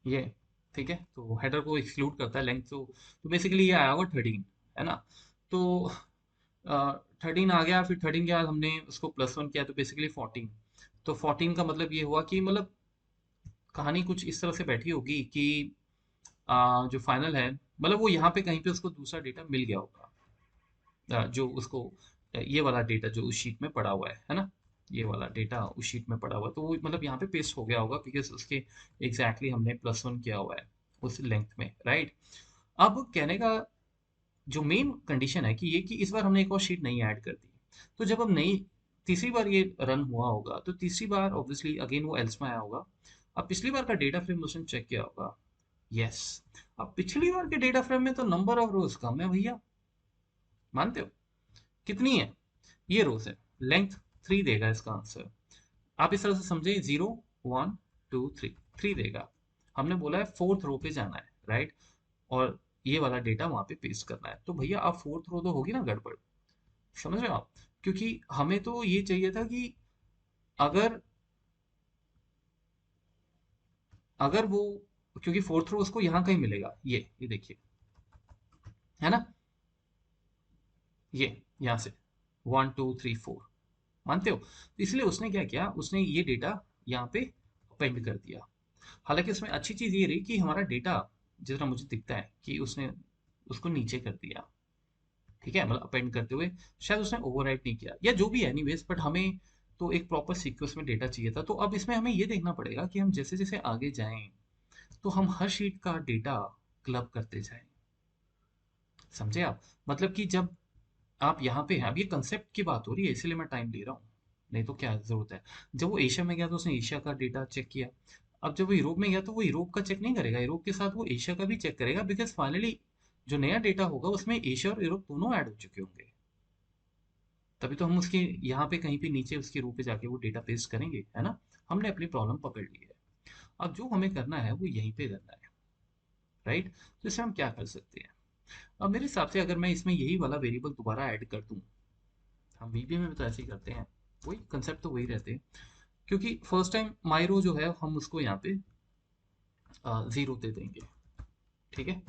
Speaker 1: ये, ठीक है। तो हेडर को एक्सक्लूड करता है लेंथ, तो बेसिकली ये आया होगा 13, है ना। तो 13 आ गया, फिर 13 के बाद हमने उसको +1 किया तो बेसिकली 14। तो 14 का मतलब ये हुआ कि मतलब कहानी कुछ इस तरह से बैठी होगी कि जो फाइनल है मतलब वो यहाँ पे कहीं पे उसको दूसरा डेटा मिल गया होगा, जो उसको ये वाला डेटा जो उस शीट में पड़ा हुआ है ना। ये वाला डेटा उस शीट में पड़ा हुआ है तो वो मतलब यहाँ पे पेस्ट हो गया होगा, बिकॉज उसके एग्जैक्टली हमने +1 किया हुआ है उस लेंथ में, राइट। अब कहने का जो मेन कंडीशन है कि ये कि इस बार हमने एक और शीट नहीं ऐड कर दी। तो जब हम नई तीसरी बार ये रन हुआ होगा तो तीसरी बार ऑब्वियसली अगेन वो एल्स में आया होगा। अब पिछली बार का डेटा फ्रेम उसने चेक किया होगा, यस। अब पिछली बार के डेटा फ्रेम में तो नंबर ऑफ रोज कम है भैया, मानते हो? कितनी है? ये रोज है, लेंथ 3 देगा इसका आंसर। आप इस तरह से समझे, 0 1 2 3, 3 देगा। हमने बोला है फोर्थ रो पे जाना है, राइट? और ये वाला डेटा वहां पे पेस्ट करना है, तो भैया आप फोर्थ रो तो होगी ना गड़बड़, समझ रहे हो आप? क्योंकि हमें तो ये चाहिए था कि अगर अगर वो, क्योंकि फोर्थ रो उसको यहाँ कहीं मिलेगा, ये देखिए, है ना? ये यहाँ से 1 2 3 4, मानते हो? तो इसलिए उसने क्या किया, उसने ये डेटा यहाँ पे अपेंड कर दिया। हालांकि उसमें अच्छी चीज ये रही कि हमारा डेटा जिस तरह मुझे दिखता है कि उसने उसको नीचे कर दिया, ठीक है, मतलब अपेंड करते हुए। शायद उसने ओवरराइट नहीं किया या जो भी है, एनीवेज, बट हमें तो एक प्रॉपर सीक्वेंस में डेटा चाहिए था। तो अब इसमें हमें ये देखना पड़ेगा कि हम जैसे जैसे आगे जाएं तो हम हर शीट का डेटा क्लब करते जाएं। समझे आप? मतलब कि जब आप यहाँ पे हैं, अब ये कंसेप्ट की बात हो रही है इसीलिए मैं टाइम ले रहा हूँ, नहीं तो क्या जरूरत है? जब वो एशिया में गया तो उसने एशिया का डेटा चेक किया। अब जब वो यूरोप में गया तो वो यूरोप का चेक नहीं करेगा, यूरोप के साथ वो एशिया का भी चेक करेगा, बिकॉज फाइनली जो नया डेटा होगा उसमें एशिया और यूरोप दोनों ऐड हो चुके होंगे। तभी तो हम उसके यहाँ पे कहीं पे नीचे उसके रो पे जाके वो डेटा पेस्ट करेंगे, है ना? हमने अपनी प्रॉब्लम पकड़ ली है। अब जो हमें करना है वो यहीं पे करना है, राइट? तो इसमें हम क्या कर सकते हैं? अब मेरे हिसाब से अगर मैं इसमें यही वाला वेरिएबल दोबारा ऐड कर दूं, हम वीबी में भी तो ऐसे ही करते हैं, वही कंसेप्ट तो वही रहते हैं। क्योंकि फर्स्ट टाइम माइरो जो है हम उसको यहाँ पे जीरो दे देंगे, ठीक है?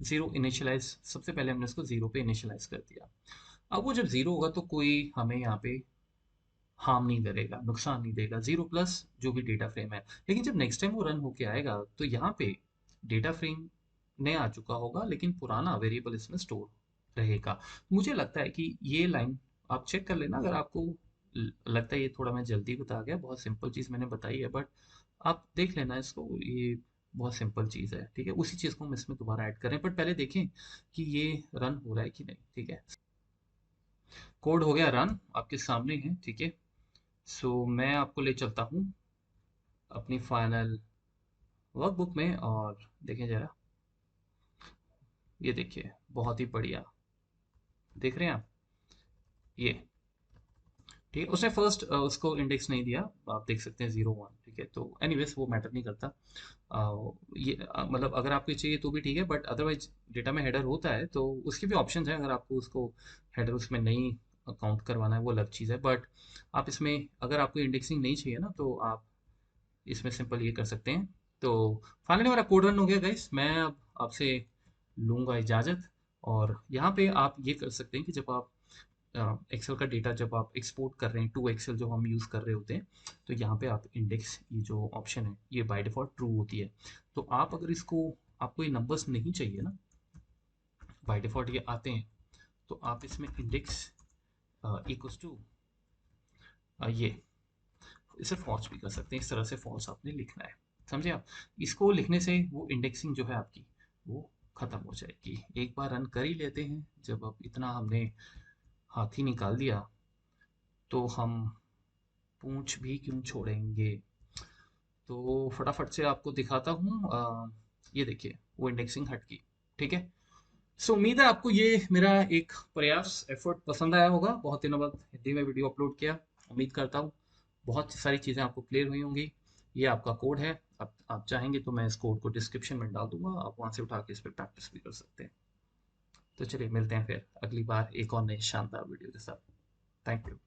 Speaker 1: जीरो इनिशियलाइज, सबसे पहले हमने उसको जीरो पे इनिशियलाइज कर दिया। अब वो जब जीरो होगा तो कोई हमें यहाँ पे हार्म नहीं करेगा, नुकसान नहीं देगा, जीरो प्लस जो भी डेटा फ्रेम है। लेकिन जब नेक्स्ट टाइम वो रन होके आएगा तो यहाँ पे डेटा फ्रेम नया आ चुका होगा लेकिन पुराना वेरिएबल इसमें स्टोर रहेगा। मुझे लगता है कि ये लाइन आप चेक कर लेना, अगर आपको लगता है ये थोड़ा मैं जल्दी बता गया, बहुत सिंपल चीज़ मैंने बताई है, बट आप देख लेना इसको, ये बहुत सिंपल चीज़ है, ठीक है? उसी चीज़ को हम इसमें दोबारा ऐड करें, बट पहले देखें कि ये रन हो रहा है कि नहीं, ठीक है? कोड हो गया रन, आपके सामने है, ठीक है? सो मैं आपको ले चलता हूँ अपनी फाइनल वर्कबुक में, और देखें जरा, ये देखिए, बहुत ही बढ़िया, देख रहे हैं आप? ये ठीक है, उसने फर्स्ट उसको इंडेक्स नहीं दिया, आप देख सकते हैं 0 1, ठीक है? तो एनीवेज वो मैटर नहीं करता। ये मतलब अगर आपको चाहिए तो भी ठीक है, बट अदरवाइज डेटा में हेडर होता है तो उसकी भी ऑप्शंस हैं, अगर आपको उसको हेडर उसमें नहीं काउंट करवाना है वो अलग चीज़ है। बट आप इसमें अगर आपको इंडेक्सिंग नहीं चाहिए ना तो आप इसमें सिंपल ये कर सकते हैं। तो फाइनली मेरा कोड रन हो गया गाइस, मैं अब आपसे लूँगा इजाज़त। और यहाँ पे आप ये कर सकते हैं कि जब आप एक्सेल का डेटा जब आप एक्सपोर्ट कर रहे हैं टू एक्सेल जो हम यूज़ कर रहे होते हैं, तो यहाँ पे आप इंडेक्स, ये जो ऑप्शन है ये बाय डिफ़ॉल्ट ट्रू होती है। तो आप अगर इसको, आपको ये नंबर्स नहीं चाहिए ना, बाय डिफ़ॉल्ट ये आते हैं, तो आप इसमें इंडेक्स इक्वल्स टू ये, इसे फॉल्स भी कर सकते हैं, इस तरह से फॉल्स आपने लिखना है। समझे आप? इसको लिखने से वो इंडेक्सिंग जो है आपकी वो खत्म हो जाएगी। एक बार रन कर ही लेते हैं, जब अब इतना हमने हाथी निकाल दिया तो हम पूंछ भी क्यों छोड़ेंगे। तो फटाफट से आपको दिखाता हूँ, ये देखिए वो इंडेक्सिंग हट गई, ठीक है? सो उम्मीद है आपको ये मेरा एक प्रयास, एफर्ट पसंद आया होगा। बहुत दिनों बाद हिंदी में वीडियो अपलोड किया, उम्मीद करता हूँ बहुत सारी चीज़ें आपको क्लियर हुई होंगी। ये आपका कोड है, आप चाहेंगे तो मैं इस कोड को डिस्क्रिप्शन में डाल दूंगा, आप वहाँ से उठा के इस पर प्रैक्टिस भी कर सकते हैं। तो चलिए मिलते हैं फिर अगली बार एक और नई शानदार वीडियो के साथ। Thank you.